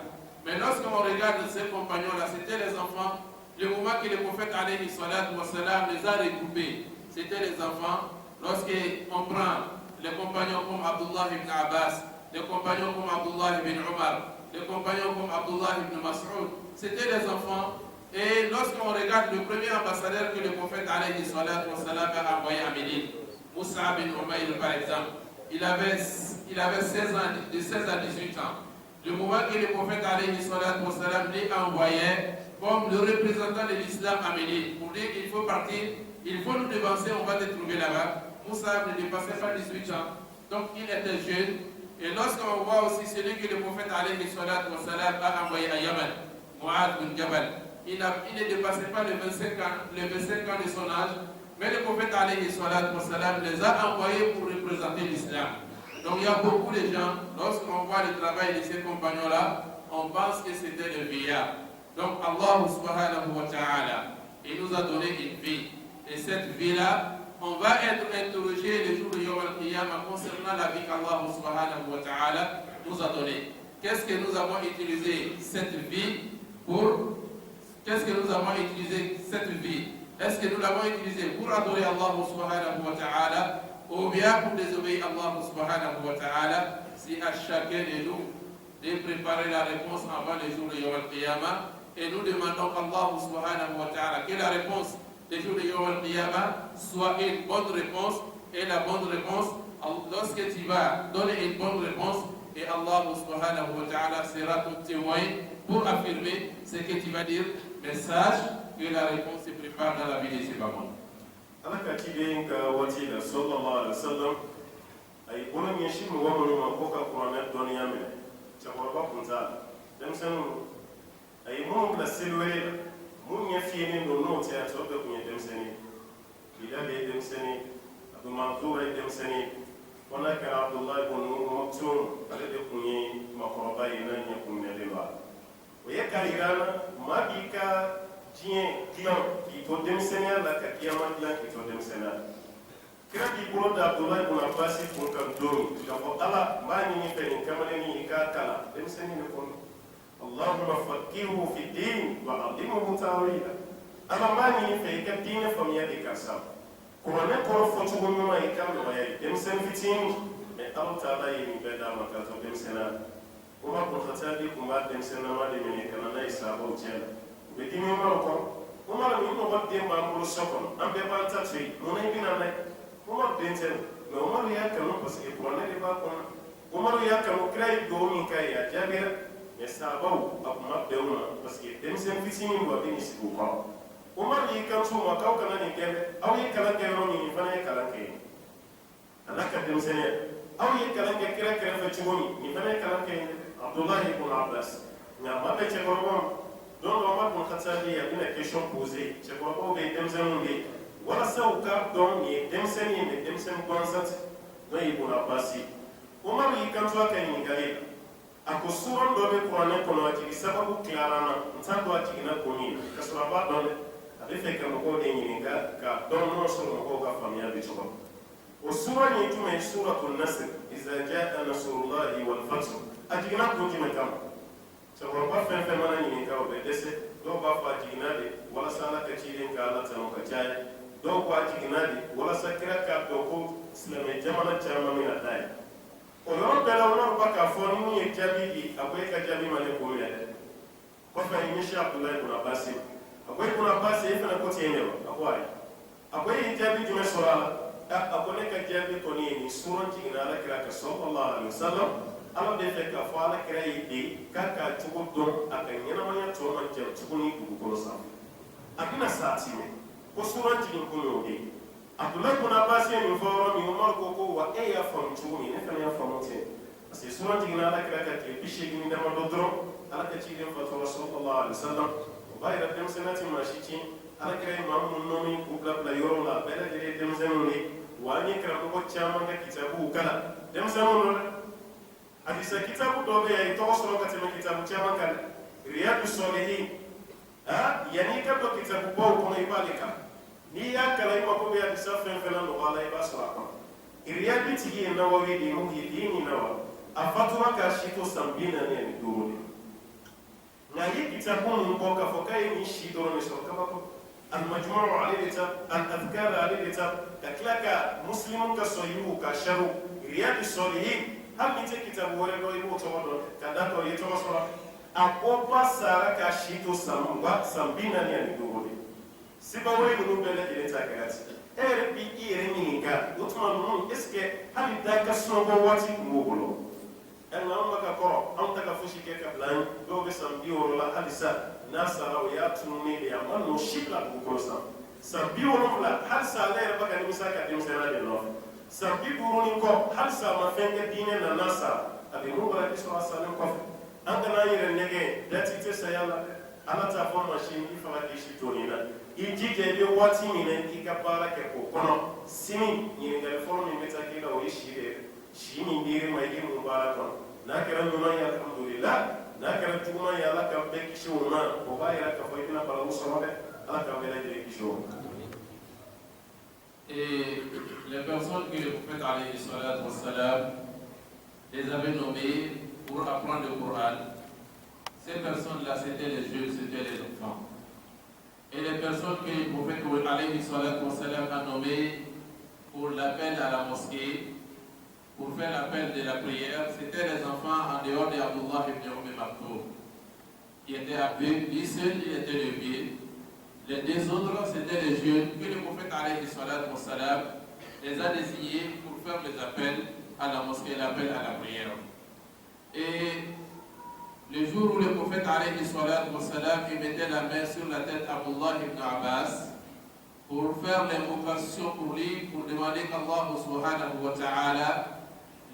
Mais lorsqu'on regarde ces compagnons-là, c'était les enfants. Le moment que le prophète alayhi salatu wassalam les a regroupés, c'était les enfants. Lorsqu'on prend les compagnons comme Abdullah ibn Abbas, les compagnons comme Abdullah ibn Omar, les compagnons comme Abdullah ibn Mas'ud, c'était les enfants. Et lorsqu'on regarde le premier ambassadeur que le prophète alayhi salatu wassalam a envoyé à Médine, Moussa bin Umayr par exemple, il avait 16 ans, de 16 à 18 ans. Le moment que le prophète alayhi salatu wassalam l'a envoyé comme le représentant de l'islam à Médine, pour dire qu'il faut partir, il faut nous devancer, on va te trouver là-bas. Moussa ne dépassait pas 18 ans, donc il était jeune. Et lorsqu'on voit aussi celui que le prophète alayhi salatu wassalam a envoyé à Yaman, Mu'adh bin Jabal, il ne dépassait pas les 25 ans de son âge, mais le prophète alayhi salatu wassalam les a envoyés pour représenter l'islam. Donc il y a beaucoup de gens, lorsqu'on voit le travail de ces compagnons-là, on pense que c'était le vieillard. Donc Allah subhanahu wa ta'ala, il nous a donné une vie. Et cette vie-là, on va être interrogé le jour de Yom al-Qiyamah concernant la vie qu'Allah subhanahu wa ta'ala nous a donnée. Qu'est-ce que nous avons utilisé cette vie pour? Qu'est-ce que nous avons utilisé cette vie? Est-ce que nous l'avons utilisé pour adorer Allah subhanahu wa ta'ala ou bien pour désobéir Allah subhanahu wa ta'ala? C'est à chacun de nous de préparer la réponse avant le jour de Yom al-Qiyamah. Et nous demandons qu'Allah subhanahu wa ta'ala, que la réponse du jour de Yom al-Qiyamah soit une bonne réponse. Et la bonne réponse, lorsque tu vas donner une bonne réponse, et Allah subhanahu wa ta'ala sera ton témoin pour affirmer ce que tu vas dire, mais sache que la réponse se prépare dans la vie de ses parents. Allah ka kide ka wati da sallallahu alaihi wasallam ay bolo nyeshi mo wamu ma ko ka qur'ana doniya me cakoroba kunta demsenu ay mo la silwele mo nya fiene no no tia to be kunye demseni ila be demseni abu manzur ay demseni wana ka abdullah ibn maktum ale de kunye makoroba ina nya kunye lewa o ye ka irana ma bi ka tien clan ki to demseni la ka kiyama clan ki to demseni kira bi bolo da abdullah ibn abbas kun kan do ka ko ala ma ni fe kamale ni ka kala demseni ne kon allahumma faqihu fi din wa allimhu ta'wila ala ma ni fe ka din fa mi yadi ka sa ko ne ko fo to go ma e kam no ya demseni fitin e allah ta'ala yi be da ma ka to demsena o ma ko khatabi ko ma demsena ma de mi kana na isa bo jela be dimi ma ko o ma ni no ba de ma mo sokon am be ba ta tsi mo ne bi na na Umar benten mais Umar ya kanu parce que pour ne pas qu'on Umar ya kanu kray do min kay ya Jabir mais sabaw abma bewna parce que dem sen fitini wa bin sibu ko Umar yi kan so ma kaw kana ni kende aw yi kala ke ro ni fana kala ke alaka dem sen aw yi kala ke kira kira fa chugoni ni fana kala ke Abdullah ibn Abbas nya ma be che ko don Umar bin Khattab ya une question posée che ko be dem sen ni wala saw ka don ni demseni ni demsen konsat no ibn abbasi umar yi kan to kan ni gale ako suran do be qur'an ko no ati sababu klarana ntan do ati na ko ni kasura ba don abe fe kan ko de ni ka don no so ko ka famia bi to o sura ni tume suratul nasr iza jaa nasrullahi wal fath ati na ko ni kam so ko ba fe fe mana ni ka o be dese do ba fa jina de wala sala ka ci den ka Allah tan ka jaye dɔw ko a jiginna de walasa kira k'a dɔn ko silamɛ jamana caman bɛna da ye o yɔrɔ bɛɛ la Umaru ba k'a fɔ ni min ye jaabi di a ko e ka jaabi ma ne ko minɛ dɛ kɔfɛ a ye ɲɛsin Abdulayi ibn Abbas a ko ibn Abbas e fana ko ten de wa a ko ayi a ko e ye jaabi jumɛn sɔrɔ a la a ko ne ka jaabi kɔni ye nin suran jiginna ala kira ka sallallahu alaihi wasallam ala bɛ fɛ k'a fɔ ala kira ye de k'a k'a cogo dɔn a ka ɲɛnamaya tɔ man jan tuguni dugukolo sanfɛ a bɛna sa timɛ ko suran jigin ko y'o de Abdulayi ibn Abbas ye nin fɔ yɔrɔ min Umar ko ko wa e y'a faamu cogo min ne fana y'a faamu ten parce que suran jiginna ala kira ka tile 80 damadɔ dɔrɔn ala ka ciden fatɔra sallallahu alaihi wasallam o b'a yira denmisɛnniya tɛ maa si tiɲɛ ala kira ye maa minnu nɔmi k'u bila bila yɔrɔ la bɛɛ lajɛlen ye denmisɛnninw de wa an ye karamɔgɔ caman ka kitabuw kala denmisɛnninw don dɛ hadisa kitabu dɔ bɛ yen tɔgɔ sɔrɔ ka tɛmɛ kitabu caman kan Riyadu Salihin yanni i ka don kitabu baw kɔnɔ i b'ale kalan n'i y'a kalan i mako bɛ hadisa fɛn fɛn na nɔgɔya la i b'a sɔrɔ a kɔnɔ Riyadu tigi ye Nawawi de ye Muhyiddin Nawawi a fatura k'a si to san 45 de nka ye kitabu ninnu bɔ k'a fɔ k'a ye nin si dɔrɔn de sɔrɔ kabako al-Majmu' ale de ta al-Adhkar ale de ta ka tila ka muslimu ka sɔhihu ka sharhu Riyadu Salihin hali ni tɛ kitabu wɛrɛ dɔn i b'o tɔgɔ dɔn ka da kan o ye tɔgɔ sɔrɔ a ko ba sara ka si to san 45 de sibawoyi ninnu bɛɛ lajɛlen ta kɛra ten e yɛrɛ b'i yɛrɛ ɲininka o tuma ninnu est ce que hali da ka sunɔgɔ waati tun b'o bolo nka anw bɛ ka kɔrɔ anw tɛ ka fosi kɛ ka bila an dɔw bɛ san 60 la halisa n'a sara o y'a tununnen de ye a ma n'o si bila dugukolo sanfɛ san 70 halisa ale yɛrɛ bɛ ka nimisa ka denmisɛnniya de nɔfɛ san 50 ni kɔ halisa a ma fɛn kɛ diinɛ na n'a sara a bɛ mun bara sɔrɔ a salen kɔfɛ an kana an yɛrɛ nɛgɛ dati tɛ saya la ala t'a fɔ mansin i faga k'i si to nin na i jija i bɛ waati min na i ka baara kɛ o kɔnɔ sini ɲininkali fɔlɔ min bɛ taa k'i la o ye si de si min dir'i ma i ye mun baara kɔnɔ n'a kɛra ɲuman ye alhamdulillah n'a kɛra juguman ye ala ka bɛɛ kisi o ma o b'a yira k'a fɔ i bɛna balawu sɔrɔ dɛ ala ka bɛɛ lajɛlen kisi o ma. Et les personnes que le prophète alayhi salatu wassalam les avait nommées pour apprendre le Coran, ces personnes-là c'était les jeunes, c'était les enfants. Et les personnes que le prophète alayhi salatu wassalam a nommées pour l'appel à la mosquée, pour faire l'appel de la prière, c'était les enfants en dehors d'Abdullah ibn Maktoum, qui était aveugles, lui seul il était le vieux. Les deux autres, c'était les jeunes que le prophète alayhi salatu wassalam les a désignés pour faire les appels à la mosquée, l'appel à la prière. Et le jour où le prophète alayhi salatu wassalam il mettait la main sur la tête d'Abdullah ibn Abbas pour faire l'invocation pour lui, pour demander qu'Allah subhanahu wa ta'ala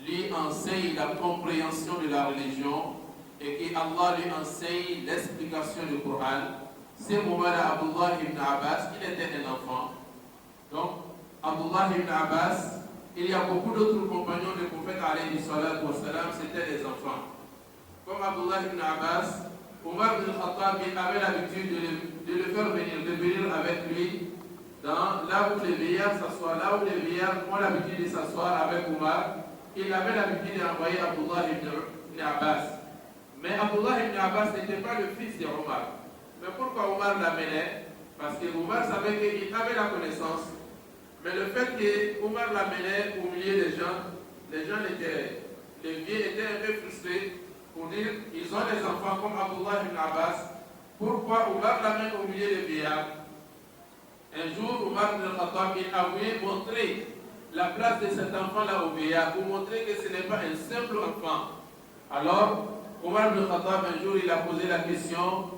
lui enseigne la compréhension de la religion et que Allah lui enseigne l'explication du Coran. C'est Moumara Abdullah ibn Abbas, il était un enfant. Donc, Abdullah ibn Abbas, il y a beaucoup d'autres compagnons du prophète alayhi salatu wa salam, c'était des enfants. Comme Abdullah ibn Abbas, Omar ibn Khattab avait l'habitude de le faire venir, de venir avec lui là où les vieillards s'assoient, là où les vieillards ont l'habitude de s'asseoir avec Omar. Il avait l'habitude d'envoyer Abdullah ibn Abbas. Mais Abdullah ibn Abbas n'était pas le fils de Omar. Mais pourquoi Omar l'amenait? Parce que Omar savait qu'il avait la connaissance. Mais le fait que Omar l'amenait au milieu des gens, les vieux étaient un peu frustrés pour dire ils ont des enfants comme Abdullah ibn Abbas. Pourquoi Omar l'amène au milieu des vieillards? Un jour, Omar ibn Khattab a voulu montrer la place de cet enfant-là au vieillard, pour montrer que ce n'est pas un simple enfant. Alors, Omar ibn Khattab, un jour, il a posé la question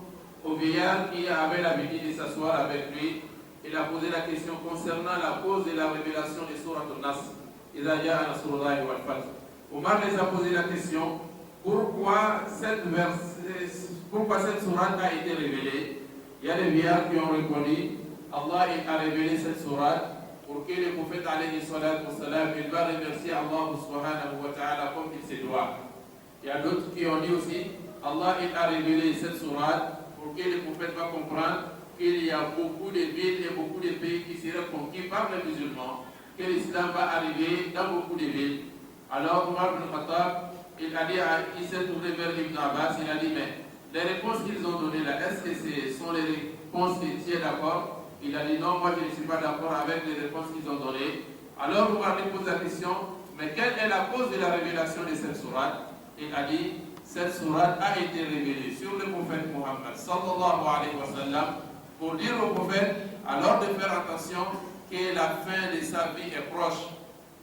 au vieillard qui avait l'habitude de s'asseoir avec lui. Il a posé la question concernant la cause de la révélation de Surat al-Nas. Omar les a posé la question, pourquoi cette sourate a été révélée? Il y a des vieillards qui ont répondu, Allah a révélé cette sourate pour que le prophète alayhi salatu wa salam, il va remercier Allah subhanahu wa ta'ala comme il se doit. Il y a d'autres qui ont dit aussi, Allah il a révélé cette sourate pour que le prophète va comprendre qu'il y a beaucoup de villes et beaucoup de pays qui seraient conquis par les musulmans, que l'islam va arriver dans beaucoup de villes. Alors Omar ibn Khattab, il s'est tourné vers Ibn Abbas, il a dit, mais les réponses qu'ils ont données là, est-ce que ce sont les réponses que tu es d'accord? Il a dit, non, moi je ne suis pas d'accord avec les réponses qu'ils ont données. Alors Omar lui pose la question, mais quelle est la cause de la révélation de cette sourate? Il a dit, cette sourate a été révélée sur le prophète Muhammad sallallahu alayhi wa sallam pour dire au prophète alors de faire attention que la fin de sa vie est proche.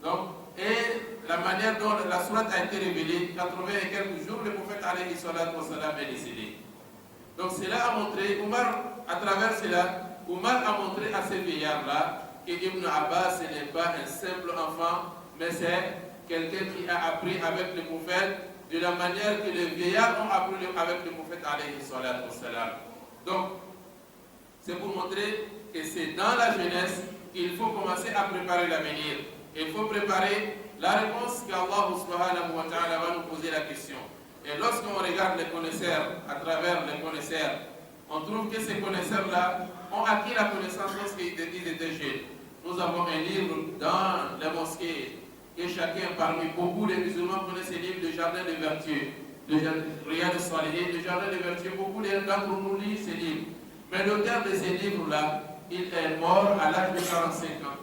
Donc, et la manière dont la sourate a été révélée, 80 et quelques jours, le prophète alayhi salatu wa sallam est décédé. Donc cela a montré, à travers cela, Omar a montré à ces vieillards-là que Ibn Abbas ce n'est pas un simple enfant, mais c'est quelqu'un qui a appris avec le prophète de la manière que les vieillards ont appris avec le prophète alayhi salatu wa salam. Donc, c'est pour montrer que c'est dans la jeunesse qu'il faut commencer à préparer l'avenir. Il faut préparer la réponse qu'Allah subhanahu wa ta'ala va nous poser la question. Et lorsqu'on regarde les connaisseurs, à travers les connaisseurs, on trouve que ces connaisseurs-là ont acquis la connaissance lorsqu'ils étaient jeunes. Nous avons un livre dans les mosquées et chacun parmi beaucoup de musulmans connaît ce livre, le jardin de vertu, le Riyad al-Salihin, le jardin de vertu. Beaucoup d'entre nous lisent ce livre. Mais l'auteur de ce livre-là, il est mort à l'âge de 45 ans.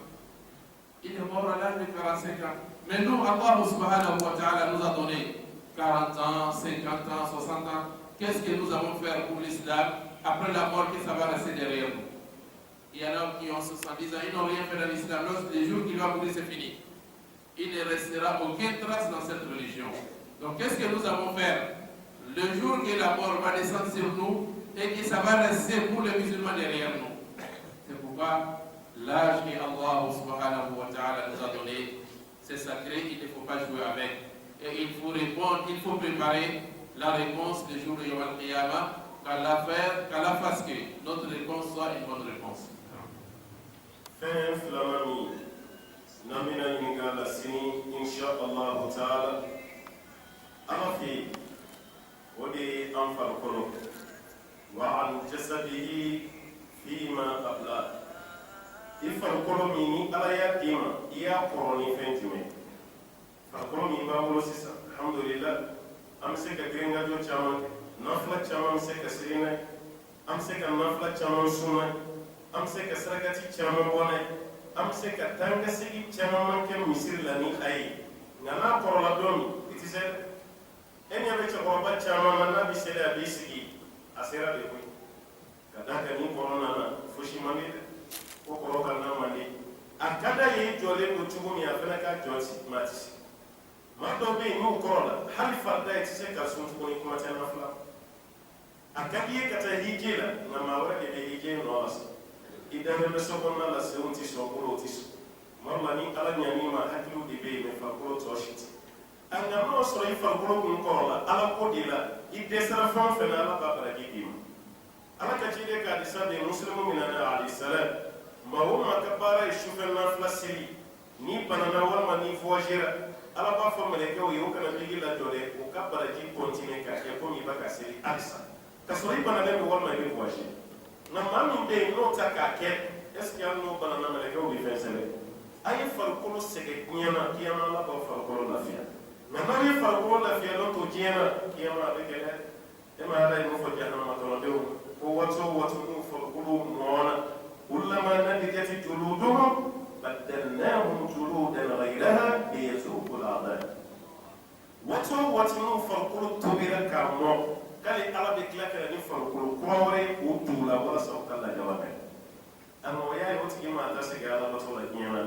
Il est mort à l'âge de 45 ans. Mais nous, Allah subhanahu wa ta'ala nous a donné 40 ans, 50 ans, 60 ans. Qu'est-ce que nous allons faire pour l'islam après la mort, que ça va rester derrière nous? Il y en a qui ont 70 ans, ils n'ont rien fait dans l'islam. Lorsque les jours qu'il va mourir, c'est fini. Il ne restera aucune trace dans cette religion. Donc qu'est-ce que nous allons faire? Le jour que la mort va descendre sur nous et que ça va rester pour les musulmans derrière nous. C'est pourquoi l'âge que Allah subhanahu wa ta'ala nous a donné, c'est sacré, il ne faut pas jouer avec. Et il faut répondre, il faut préparer la réponse du jour de Yom al-Qiyamah, qu'Allah fasse que notre réponse soit une bonne réponse. Fin flamami, namina yinga la sini, insha Allah ta'ala, amafi, wadi anfal kono, wa an jasadihi fima qabla. Il farikolo min ni ala y'a d'i ma i y'a kɔrɔ ni fɛn jumɛn? Farikolo min b'an bolo sisan alhamdulillah an bɛ se ka girinkajɔ caman kɛ, nafila caman bɛ se ka siri n'a ye, an bɛ se ka nafila caman sun n'a ye, an bɛ se ka sarakati caman bɔ n'a ye, an bɛ se ka tankasegi caman kɛ misiri la ni a ye. Nka n'a kɔrɔla don min i tɛ se dɛ. E ɲɛ bɛ cɛkɔrɔba caman ma n'a bɛ seli a b'i sigi a sera de koyi. Ka d'a kan ni kɔrɔna na fosi man di dɛ. O kɔrɔ ka na man di. A ka d'a ye jɔlen don cogo min a fana ka jɔ maa ti se. Maa dɔw bɛ yen n'u kɔrɔ la hali farida i tɛ se ka sun tuguni kuma tɛ nafila. A ka di ye ka taa hije la nka maa wɛrɛ de bɛ hije nɔ la sa. I dalen bɛ so kɔnɔna la senw tɛ sɔn bolow tɛ sɔn. Tuma dɔ la ni ala ɲan'i ma hakiliw de bɛ yen mɛ farikolo tɔ si tɛ. an ga no soro i farkolo kun korola ala ko de la i desara fɛn fɛn na ala b'a baraji d'i ma ala ka ciden k'a di sabe muslimu min na alayhi salam maa o maa ka baara ye sufɛ nafila seli ni banana walima ni voyagera ala b'a fɔ mɛlɛkɛw ye o kana bigi lajɔ dɛ o ka baraji continue k'a kɛ komi i b'a ka seli halisa ka sɔrɔ i bananen don walima i bɛ voyager nka maa min bɛ yen n'o ta k'a kɛ est ce que hali n'o banana mɛlɛkɛw bɛ fɛn sɛbɛn a ye farikolo sɛgɛn diɲɛ na kiyama ala b'aw farikolo lafiya nka n'aw ye farikolo lafiya n'o to diɲɛ na kiyama a bɛ gɛlɛya e ma ala ye mun fɔ jahanama kɔnɔdenw ko waati o waati n'u farikolo mɔna kullama nadijat juluduhum baddalnahum juludan ghayraha liyazuqu al'adab waati o waati n'u farikolo tobira k'a mɔ k'ale ala bɛ tila ka na ni farikolo kura wɛrɛ ye k'o t'u la walasa u ka lajaba kɛ a nɔgɔya ye o tigi ma da segin ala bato la diɲɛ na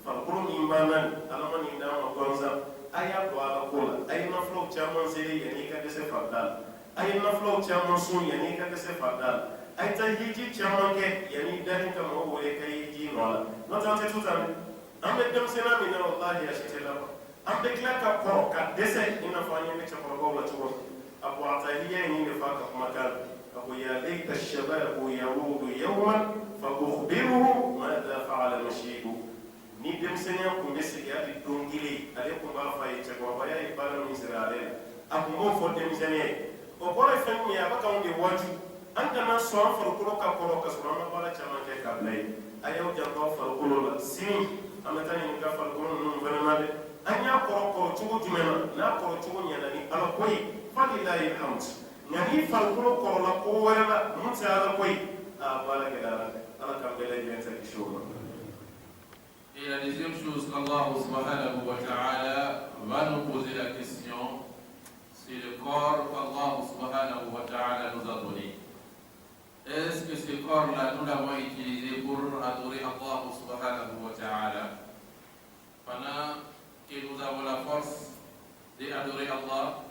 farikolo min banna ala ma nin d'an ma gansan a y'a don ala ko la a ye nafolow caman seri yanni i ka dɛsɛ farida la a ye nafolow caman sun yanni i ka dɛsɛ farida la a ye taa hiji caman kɛ yanni dani ka mɔgɔ wele ka hiji nɔ la n'o tɛ an tɛ to tan dɛ an bɛ denmisɛnninya min na walahi a si tɛ laban an bɛ tila ka kɔrɔ ka dɛsɛ i n'a fɔ an ɲɛ bɛ cɛkɔrɔbaw la cogo min a ko a taa hiya nin de fa ka kumakan a ko ya layta shababu yarudu yawman fa ukhbiruhu madha fa'ala mashibu ni denmisɛnninya kun bɛ segin hali don kelen ale kun b'a fɔ a ye cɛkɔrɔbaya ye baara min sera ale la a kun b'o fɔ denmisɛnninya ye o kɔrɔ ye fɛn min ye a bɛ k'anw de waaju an kana sɔn an farikolo ka kɔrɔ ka sɔrɔ an ma baara caman kɛ k'a bila yen a y'aw janto aw farikolo la sini an bɛ taa ɲininka farikolo ninnu fana na dɛ an y'a kɔrɔ cogo jumɛn na n'a kɔrɔ cogo ɲɛna ni ala ko ye falilahi alhamd nka ni farikolo kɔrɔla ko wɛrɛ la mun tɛ ala ko ye a baara gɛlɛyara dɛ ala k'an bɛɛ lajɛlen ta kisi o ma. Et la deuxième chose qu'Allah subhanahu wa ta'ala va nous poser la question, c'est le corps qu'Allah subhanahu wa ta'ala nous a donné. Est-ce que ce corps-là, nous l'avons utilisé pour adorer Allah subhanahu wa ta'ala? Pendant que nous avons la force d'adorer Allah,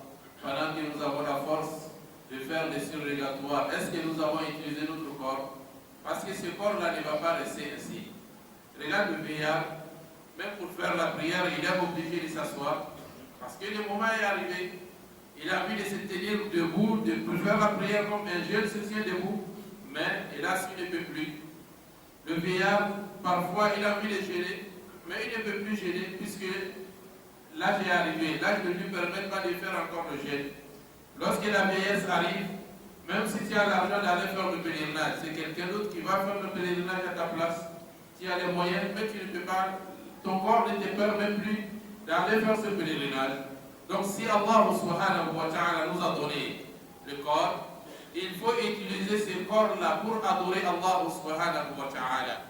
pendant que nous avons la force de faire des surrogatoires, est-ce que nous avons utilisé notre corps? Parce que ce corps-là ne va pas rester ainsi. Regarde le vieillard, même pour faire la prière, il est obligé de s'asseoir. Parce que le moment est arrivé, il a envie de se tenir debout, pour faire la prière comme un jeune se tient debout, mais hélas, il ne peut plus. Le vieillard, parfois, il a envie de gêner, mais il ne peut plus gêner puisque l'âge est arrivé. L'âge ne lui permet pas de faire encore le jeûne. Lorsque la vieillesse arrive, même si tu as l'argent d'aller faire le pèlerinage, c'est quelqu'un d'autre qui va faire le pèlerinage à ta place. Tu as les moyens, mais tu ne peux pas, ton corps ne te permet plus d'aller faire ce pèlerinage. Donc si Allah subhanahu wa ta'ala nous a donné le corps, il faut utiliser ce corps-là pour adorer Allah subhanahu wa ta'ala,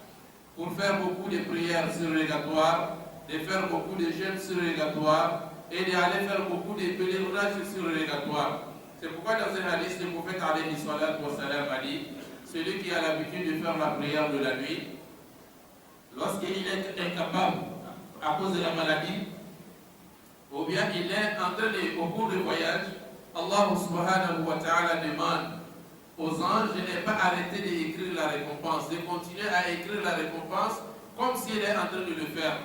pour faire beaucoup de prières surrogatoires, de faire beaucoup de jeûnes surrogatoires et d'aller faire beaucoup de pèlerinages surrogatoires. C'est pourquoi dans un hadith, le prophète alayhi salatu wa salam a dit, celui qui a l'habitude de faire la prière de la nuit, lorsqu'il est incapable à cause de la maladie, ou bien il est en train de, au cours du voyage, Allah subhanahu wa ta'ala demande aux anges de ne pas arrêter d'écrire la récompense, de continuer à écrire la récompense comme s'il est en train de le faire.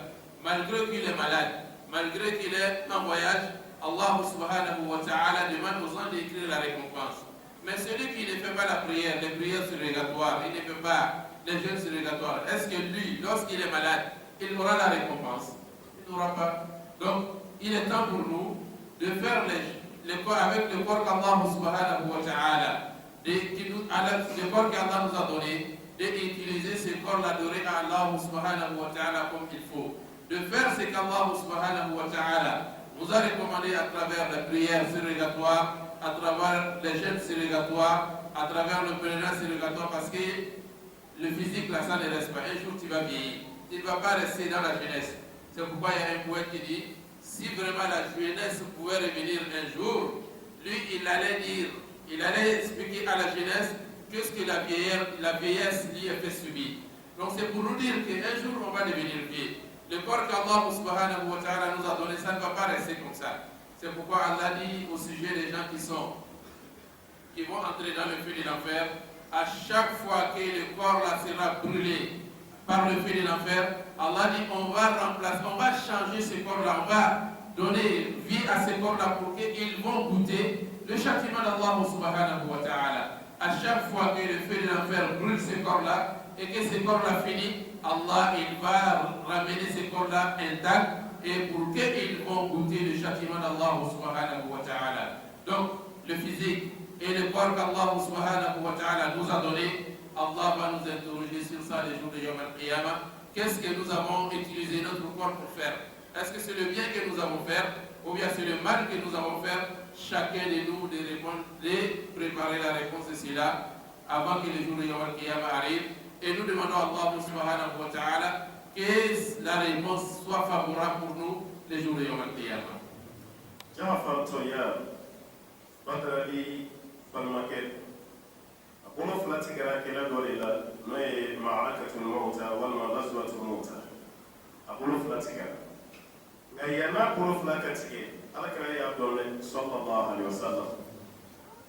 Malgré qu'il est malade, malgré qu'il est en voyage, Allah subhanahu wa ta'ala demande aux anges d'écrire la récompense. Mais celui qui ne fait pas la prière, les prières surrogatoires, il ne fait pas les jeûnes surrogatoires, est-ce que lui, lorsqu'il est malade, il aura la récompense? Il n'aura pas. Donc, il est temps pour nous de faire avec le corps qu'Allah subhanahu wa ta'ala, le corps qu'Allah nous a donné, d'utiliser ce corps d'adorer à Allah subhanahu wa ta'ala comme il faut. De faire ce qu'Allah subhanahu wa ta'ala nous a recommandé à travers les prières surrogatoires, à travers les jeûnes surrogatoires, à travers le pèlerinage surrogatoire, parce que le physique là, ça ne reste pas. Un jour tu vas vieillir, tu ne vas pas rester dans la jeunesse. C'est pourquoi il y a un poète qui dit, si vraiment la jeunesse pouvait revenir un jour, lui il allait expliquer à la jeunesse qu'est-ce que la vieillesse lui a fait subir. Donc c'est pour nous dire qu'un jour on va devenir vieux. Le corps qu'Allah subhanahu wa ta'ala nous a donné, ça ne va pas rester comme ça. C'est pourquoi Allah dit au sujet des gens qui vont entrer dans le feu de l'enfer, à chaque fois que le corps là sera brûlé par le feu de l'enfer, Allah dit on va remplacer, on va changer ce corps là, on va donner vie à ces corps-là pour qu'ils vont goûter le châtiment d'Allah subhanahu wa ta'ala. À chaque fois que le feu de l'enfer brûle ces corps-là et que ces corps-là finissent, Allah il va ramener ces corps-là intacts et pour qu'ils vont goûter le châtiment d'Allah subhanahu wa ta'ala. Donc le physique et le corps qu'Allah subhanahu wa ta'ala nous a donné, Allah va nous interroger sur ça les jours de Yom al-Qiyamah. Qu'est-ce que nous avons utilisé notre corps pour faire? Est-ce que c'est le bien que nous avons fait ou bien c'est le mal que nous avons fait? Chacun de nous de répondre, de préparer la réponse de cela avant que le jour de Yom al-Qiyamah arrive. Et nous demandons à Allah subhanahu wa ta'ala que la réponse soit favorable pour nous les jours de Yom al-Qiyamah. Jafar Toya, Badrali, Balmaket, Apollo Flatigara Kela Dorila, Noé Marakatul Mota, Walma Lazwatul Mota, Apollo Flatigara. Gayana Apollo Flakatige, Alakaya Abdole, Sallallahu Alaihi Wasallam.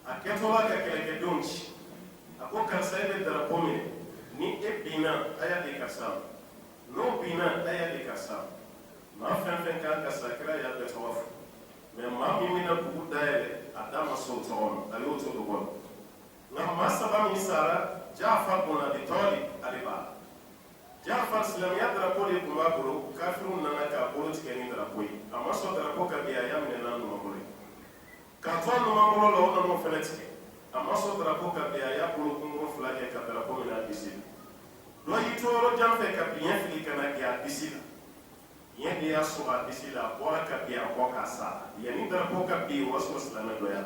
A Ketola Kakeleke Dunch, Apoka Saide Drapome, ni Ebina, Aya de Kassam, no Bina, Aya de Kassam. Ma Fenfenka Kassakra Yabetawaf. Mais ma mimina bugu daele adama sultan alioto dogon na masaba mi sara Jafar bin Abi Talib aliba Jafar islamiyya drapo le kuma bolo kafirun nana ka bolo tikeni drapo yi amma so drapo ka biya ya min nan no bolo ka to no bolo lo no mo fenetike amma so drapo ka biya ya bolo kungo flake ka drapo min abisi do yitoro jamfe ka biya fili kana ya abisi yende ya suba disila bora ka biya ko kasa yani dar ko ka bi wasu muslima doyat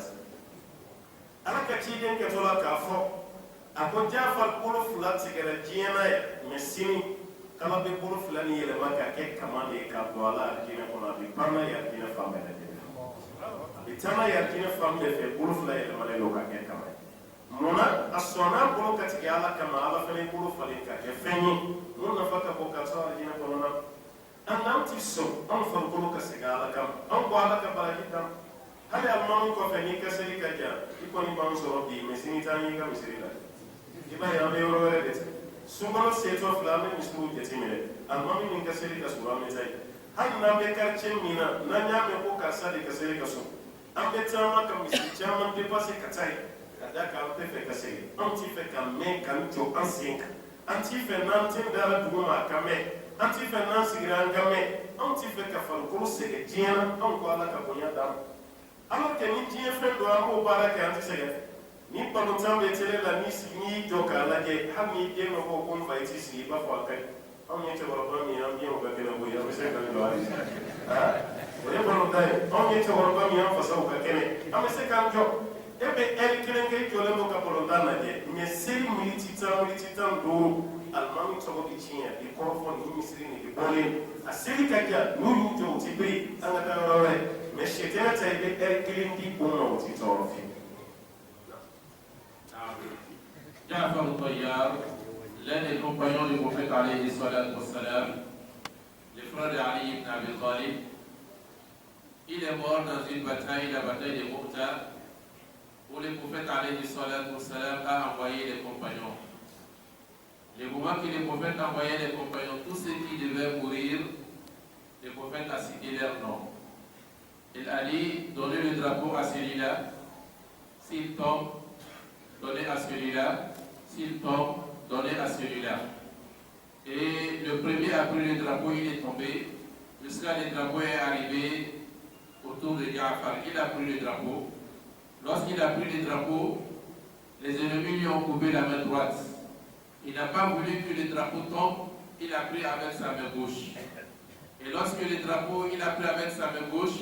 alaka tidin ke tola ka fo ako Jafar bolo fulat sigara jina mesini kala be bolo fulani yele maka ke kamande ka dola jina ko na bi parna ya jina fambe na jina bitama ya jina fambe fe bolo fulani yele male lo ka ke kamande mona asona bolo ka tigala kama ala fele bolo fulani ka ke fenyi mona faka ko ka tsara jina ko na anti so an farko ka sigala kam an gwala ka baraki kam hali almanu ko fe ni ka seri ka ja iko ni ban so bi mesini tani ka misiri la iba ya be yoro wala det so kono seto flame misru jetimele almanu ni ka seri ka sura me tai hal na be karche mina na nya me ko ka sari ka seri ka so an be tama ka misiri chama be passe ka tai kada ka pe fe ka seri anti fe ka me kan to an sinka anti fe nan tin dara duma ka me anti fe nan sigira ngame anti fe ka farko sege jiena an ko ala ka bonya dam alors que ni jie fe do amo baraka anti sege ni pano tambe tele la ni ni joka la ke hami de no ko kon fa iti si ba fa kai am ni te wala mi am ni o ka kena bo ya se ka do ari ha o ye bono dai am ni te wala mi am fa sa o ka kene am se ka njo ebe el kene ke jole mo ka bono dana je ni seri militi tam do almami togo di chinya di korofon ni misiri ni di bole asiri kaja nuru jo tibri anga tarawre me shetena taybe kilin di bonno ti torofi Jafar al-Tayyar, l'un des compagnons du prophète alayhi salatu wassalam, le frère de Ali ibn Abi Talib, il est mort dans une bataille, la bataille de Mu'ta, où le prophète alayhi salatu wassalam a envoyé les compagnons. Le moment que le prophète envoyait les compagnons, tous ceux qui devaient mourir, le prophète a cité leur nom. Il a dit, donnez le drapeau à celui-là, s'il tombe, donnez à celui-là, s'il tombe, donnez à celui-là. Et le premier a pris le drapeau, il est tombé, jusqu'à le drapeau est arrivé autour de Jafar. Il a pris le drapeau. Lorsqu'il a pris le drapeau, les ennemis lui ont coupé la main droite. Il n'a pas voulu que le drapeau tombe, il a pris avec sa main gauche. Et lorsque le drapeau, il a pris avec sa main gauche,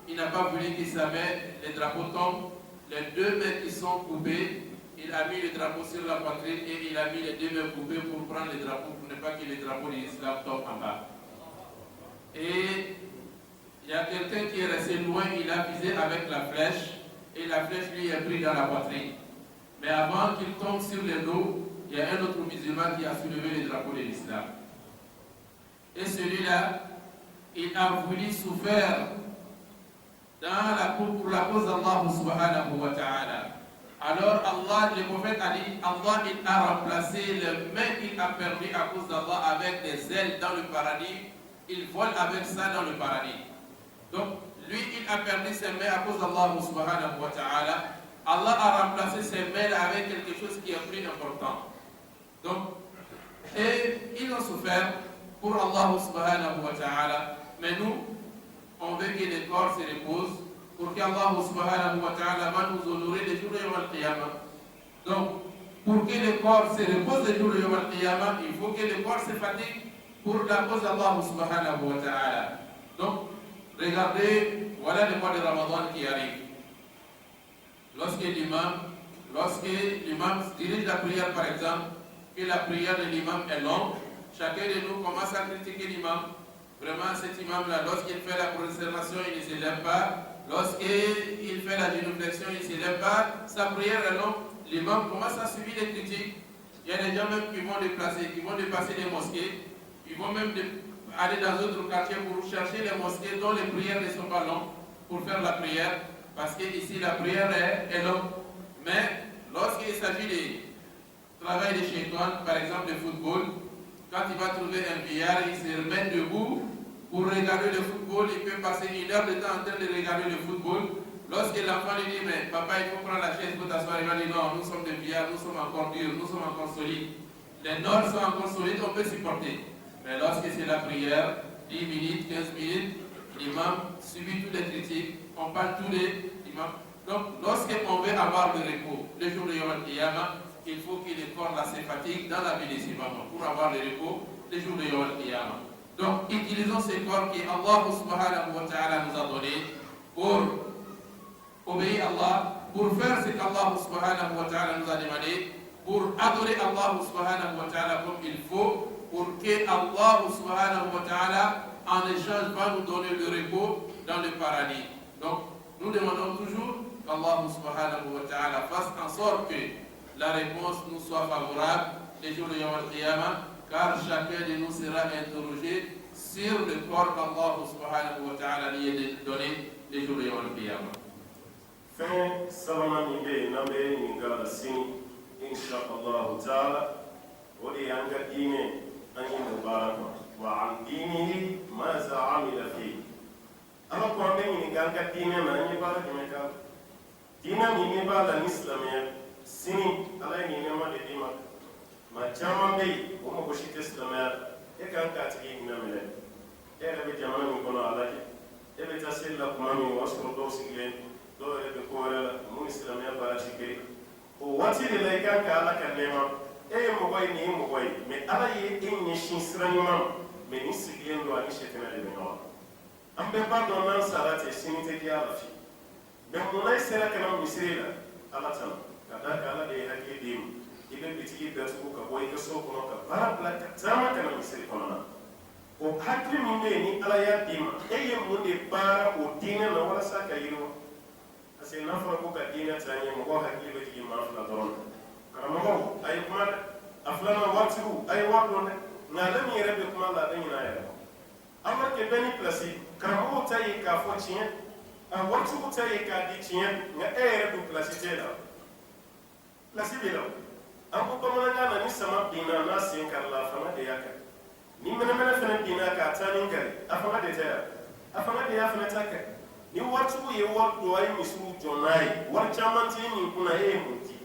il n'a pas voulu que sa main, le drapeau tombe. Les deux mains qui sont coupées, il a mis le drapeau sur la poitrine et il a mis les deux mains coupées pour prendre le drapeau, pour ne pas que le drapeau de l'islam tombe en bas. Et il y a quelqu'un qui est resté loin, il a visé avec la flèche, et la flèche lui est prise dans la poitrine. Mais avant qu'il tombe sur le dos, il y a un autre musulman qui a soulevé le drapeau de l'islam. Et celui-là, il a voulu souffrir pour la cause d'Allah subhanahu wa ta'ala. Alors Allah, le prophète a dit, Allah il a remplacé les mains qu'il a perdu à cause d'Allah avec des ailes dans le paradis. Il vole avec ça dans le paradis. Donc, lui, il a perdu ses mains à cause d'Allah subhanahu wa ta'ala. Allah a remplacé ses mains avec quelque chose qui est plus important. Donc, et ils ont souffert pour Allah subhanahu wa ta'ala. Mais nous, on veut que les corps se reposent pour qu'Allah subhanahu wa ta'ala va nous honorer les jours de Yom al-Qiyamah. Donc, pour que le corps se repose les jours de Yom al-Qiyamah, il faut que le corps se fatigue pour la cause d'Allah subhanahu wa ta'ala. Donc, regardez, voilà le mois de Ramadan qui arrive. Lorsque l'imam dirige la prière, par exemple, que la prière de l'imam est longue, chacun de nous commence à critiquer l'imam. Vraiment, cet imam-là, lorsqu'il fait la prosternation, il ne se lève pas. Lorsqu'il fait la génuflexion, il ne se lève pas. Sa prière est longue. L'imam commence à subir les critiques. Il y a des gens même qui vont dépasser les mosquées. Ils vont même aller dans d'autres quartiers pour chercher les mosquées dont les prières ne sont pas longues pour faire la prière. Parce qu'ici, la prière est longue. Mais lorsqu'il s'agit de travail de shaitan, par exemple de football, quand il va trouver un billard, il se remet debout pour regarder le football. Il peut passer 1 heure de temps en train de regarder le football. Lorsque l'enfant lui dit, mais papa, il faut prendre la chaise pour t'asseoir, il va dire, non, nous sommes des billards, nous sommes encore durs, nous sommes encore solides. Les normes sont encore solides, on peut supporter. Mais lorsque c'est la prière, 10 minutes, 15 minutes, l'imam subit toutes les critiques, on parle tous les imams. Donc, lorsqu'on veut avoir le repos, le jour de Yom al-Qiyamah, il faut que le corps là se fatigue dans la vie des imams pour avoir le repos, le jour de Yom al-Qiyamah. Donc, utilisons ce corps que Allah subhanahu wa ta'ala nous a donné pour obéir à Allah, pour faire ce qu'Allah subhanahu wa ta'ala nous a demandé, pour adorer Allah subhanahu wa ta'ala comme il faut, pour que Allah subhanahu wa ta'ala en échange va nous donner le repos dans le paradis. Donc, nous demandons toujours qu'Allah subhanahu wa ta'ala fasse en sorte que la réponse nous soit favorable les jours de Yom al-Qiyamah, car chacun de nous sera interrogé sur le corps qu'Allah subhanahu wa ta'ala lui a donné les jours de Yom al-Qiyamah. Fin sabanan min be nan be ɲininka la sini inshallahu taala o de y'an ka diinɛ an ye mun baara kɔnɔ wa an diinihi maza amila fi ala ko an bɛ ɲininka an ka diinɛ na an ye baara jumɛn k'a la diinɛ min ne b'a la ni silamɛya sini ala ye nin nɛɛma de d'i ma maa caman bɛ yen o mɔgɔ si tɛ silamɛya la e kan k'a tigi hinɛ minɛ e yɛrɛ bɛ jamana min kɔnɔ a lajɛ e bɛ taa seli la kuma min o y'a sɔrɔ dɔw sigilen dɔw yɛrɛ bɛ ko wɛrɛ la mun ni silamɛya baara ti kelen o waati de la i kan ka ala ka nɛɛma e ye mɔgɔ ye nin ye mɔgɔ ye mɛ ala ye e ɲɛsin sira ɲuman ma mɛ nin sigilen don ani sɛtɛnɛ de bɛ ɲɔgɔn an bɛɛ b'a dɔn n'an sara ten sini tɛ di ala fi mɛ munna i sera ka na misiri la ala tana ka da kan ala de ye hakili d'e ma i bɛ bitigi datugu ka bɔ i ka so kɔnɔ ka baara bila ka taama ka na misiri kɔnɔna o hakili min bɛ yen ni ala y'a d'i ma e ye mun de baara o diinɛ na walasa ka yiriwa parce que n'a fɔra ko ka diinɛ taa ɲɛ mɔgɔw hakili bɛ jigin maa fila dɔrɔn na karamɔgɔw a ye kuma dɛ a filanan waritigiw a ye wari dɔn dɛ nka ale min yɛrɛ bɛ kuma la a bɛ ɲinɛ a yɛrɛ kɔ alors que bɛɛ ni pilasi karamɔgɔw ta ye k'a fɔ tiɲɛ a waritigiw ta ye k'a di tiɲɛ nka e yɛrɛ dun pilasi t'e la pilasi b'i la an ko bamanankan na ni sama binna n'a sen karila a fanga de y'a kɛ ni mɛnɛmɛnɛ fana binna k'a taa ni kari a fanga de tɛ yan a fanga de y'a fana ta kɛ ni waritigiw ye wari don a ye misiw jɔ n'a ye wari caman tɛ nin kunna e ye mun di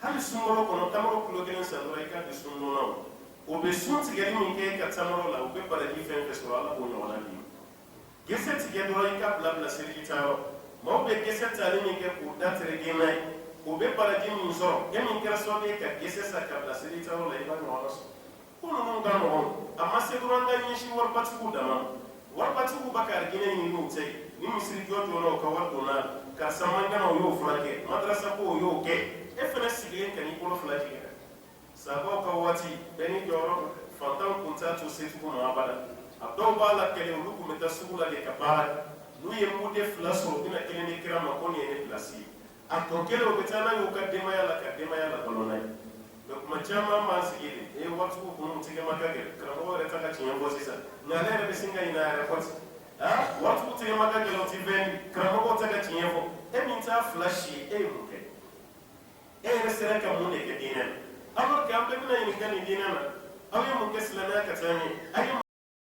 hali sunkalo kɔnɔ tamaro kilo 1 san dɔrɔn i ka di sundonnaw o bɛ sun tigɛli min kɛ e ka tamaro la o bɛ baraji fɛn fɛn sɔrɔ ala b'o ɲɔgɔnna d'i ma gese tigɛ dɔrɔn i ka bila seliji taayɔrɔ maaw bɛ gese tali min kɛ k'o da tereke n'a ye o bɛ baraji min sɔrɔ e min kɛra sababu ye ka gese sa ka bila seliji taayɔrɔ la i b'a ɲɔgɔnna sɔrɔ ko ninnu ka nɔgɔn a ma se dɔrɔn ka ɲɛsin waribatigiw dama waribatigiw b'a ka arijinɛ ɲini n'u tɛ yen ni misiri jɔ jɔla o ka wari donna karisa mankana o y'o furakɛ madarasa ko o y'o kɛ e fana sigilen ka n'i bolo fila jigin sabaw ka waati bɛɛ ni jɔyɔrɔ fantan kun t'a to setigiw ma abada a dɔw b'a la kɛlɛ olu kun bɛ taa sugu la de ka baara n'u ye muden 2 sɔrɔ u bɛna kelen di kira ma ko nin ye ne pilasi ye a tɔ kelen o bɛ taa n'a ye u ka denbaya la ka denbaya la balo n'a ye mɛ kuma caman b'an sigi de waritigiw kun tigɛ ma ka gɛlɛn karamɔgɔ yɛrɛ ta ka tiɲɛ fɔ sisan nka ale yɛrɛ bɛ sin ka ɲinɛ a yɛrɛ kɔ ten waritigiw tigɛ ma ka gɛlɛn o ti fɛn karamɔgɔw ta ka tiɲɛ fɔ e min t'a fila si ye e ye mun kɛ e yɛrɛ sera ka mun de kɛ diinɛ na alors que an bɛɛ bɛna ɲininka nin diinɛ na aw ye mun kɛ silamɛya ka taa ɲɛ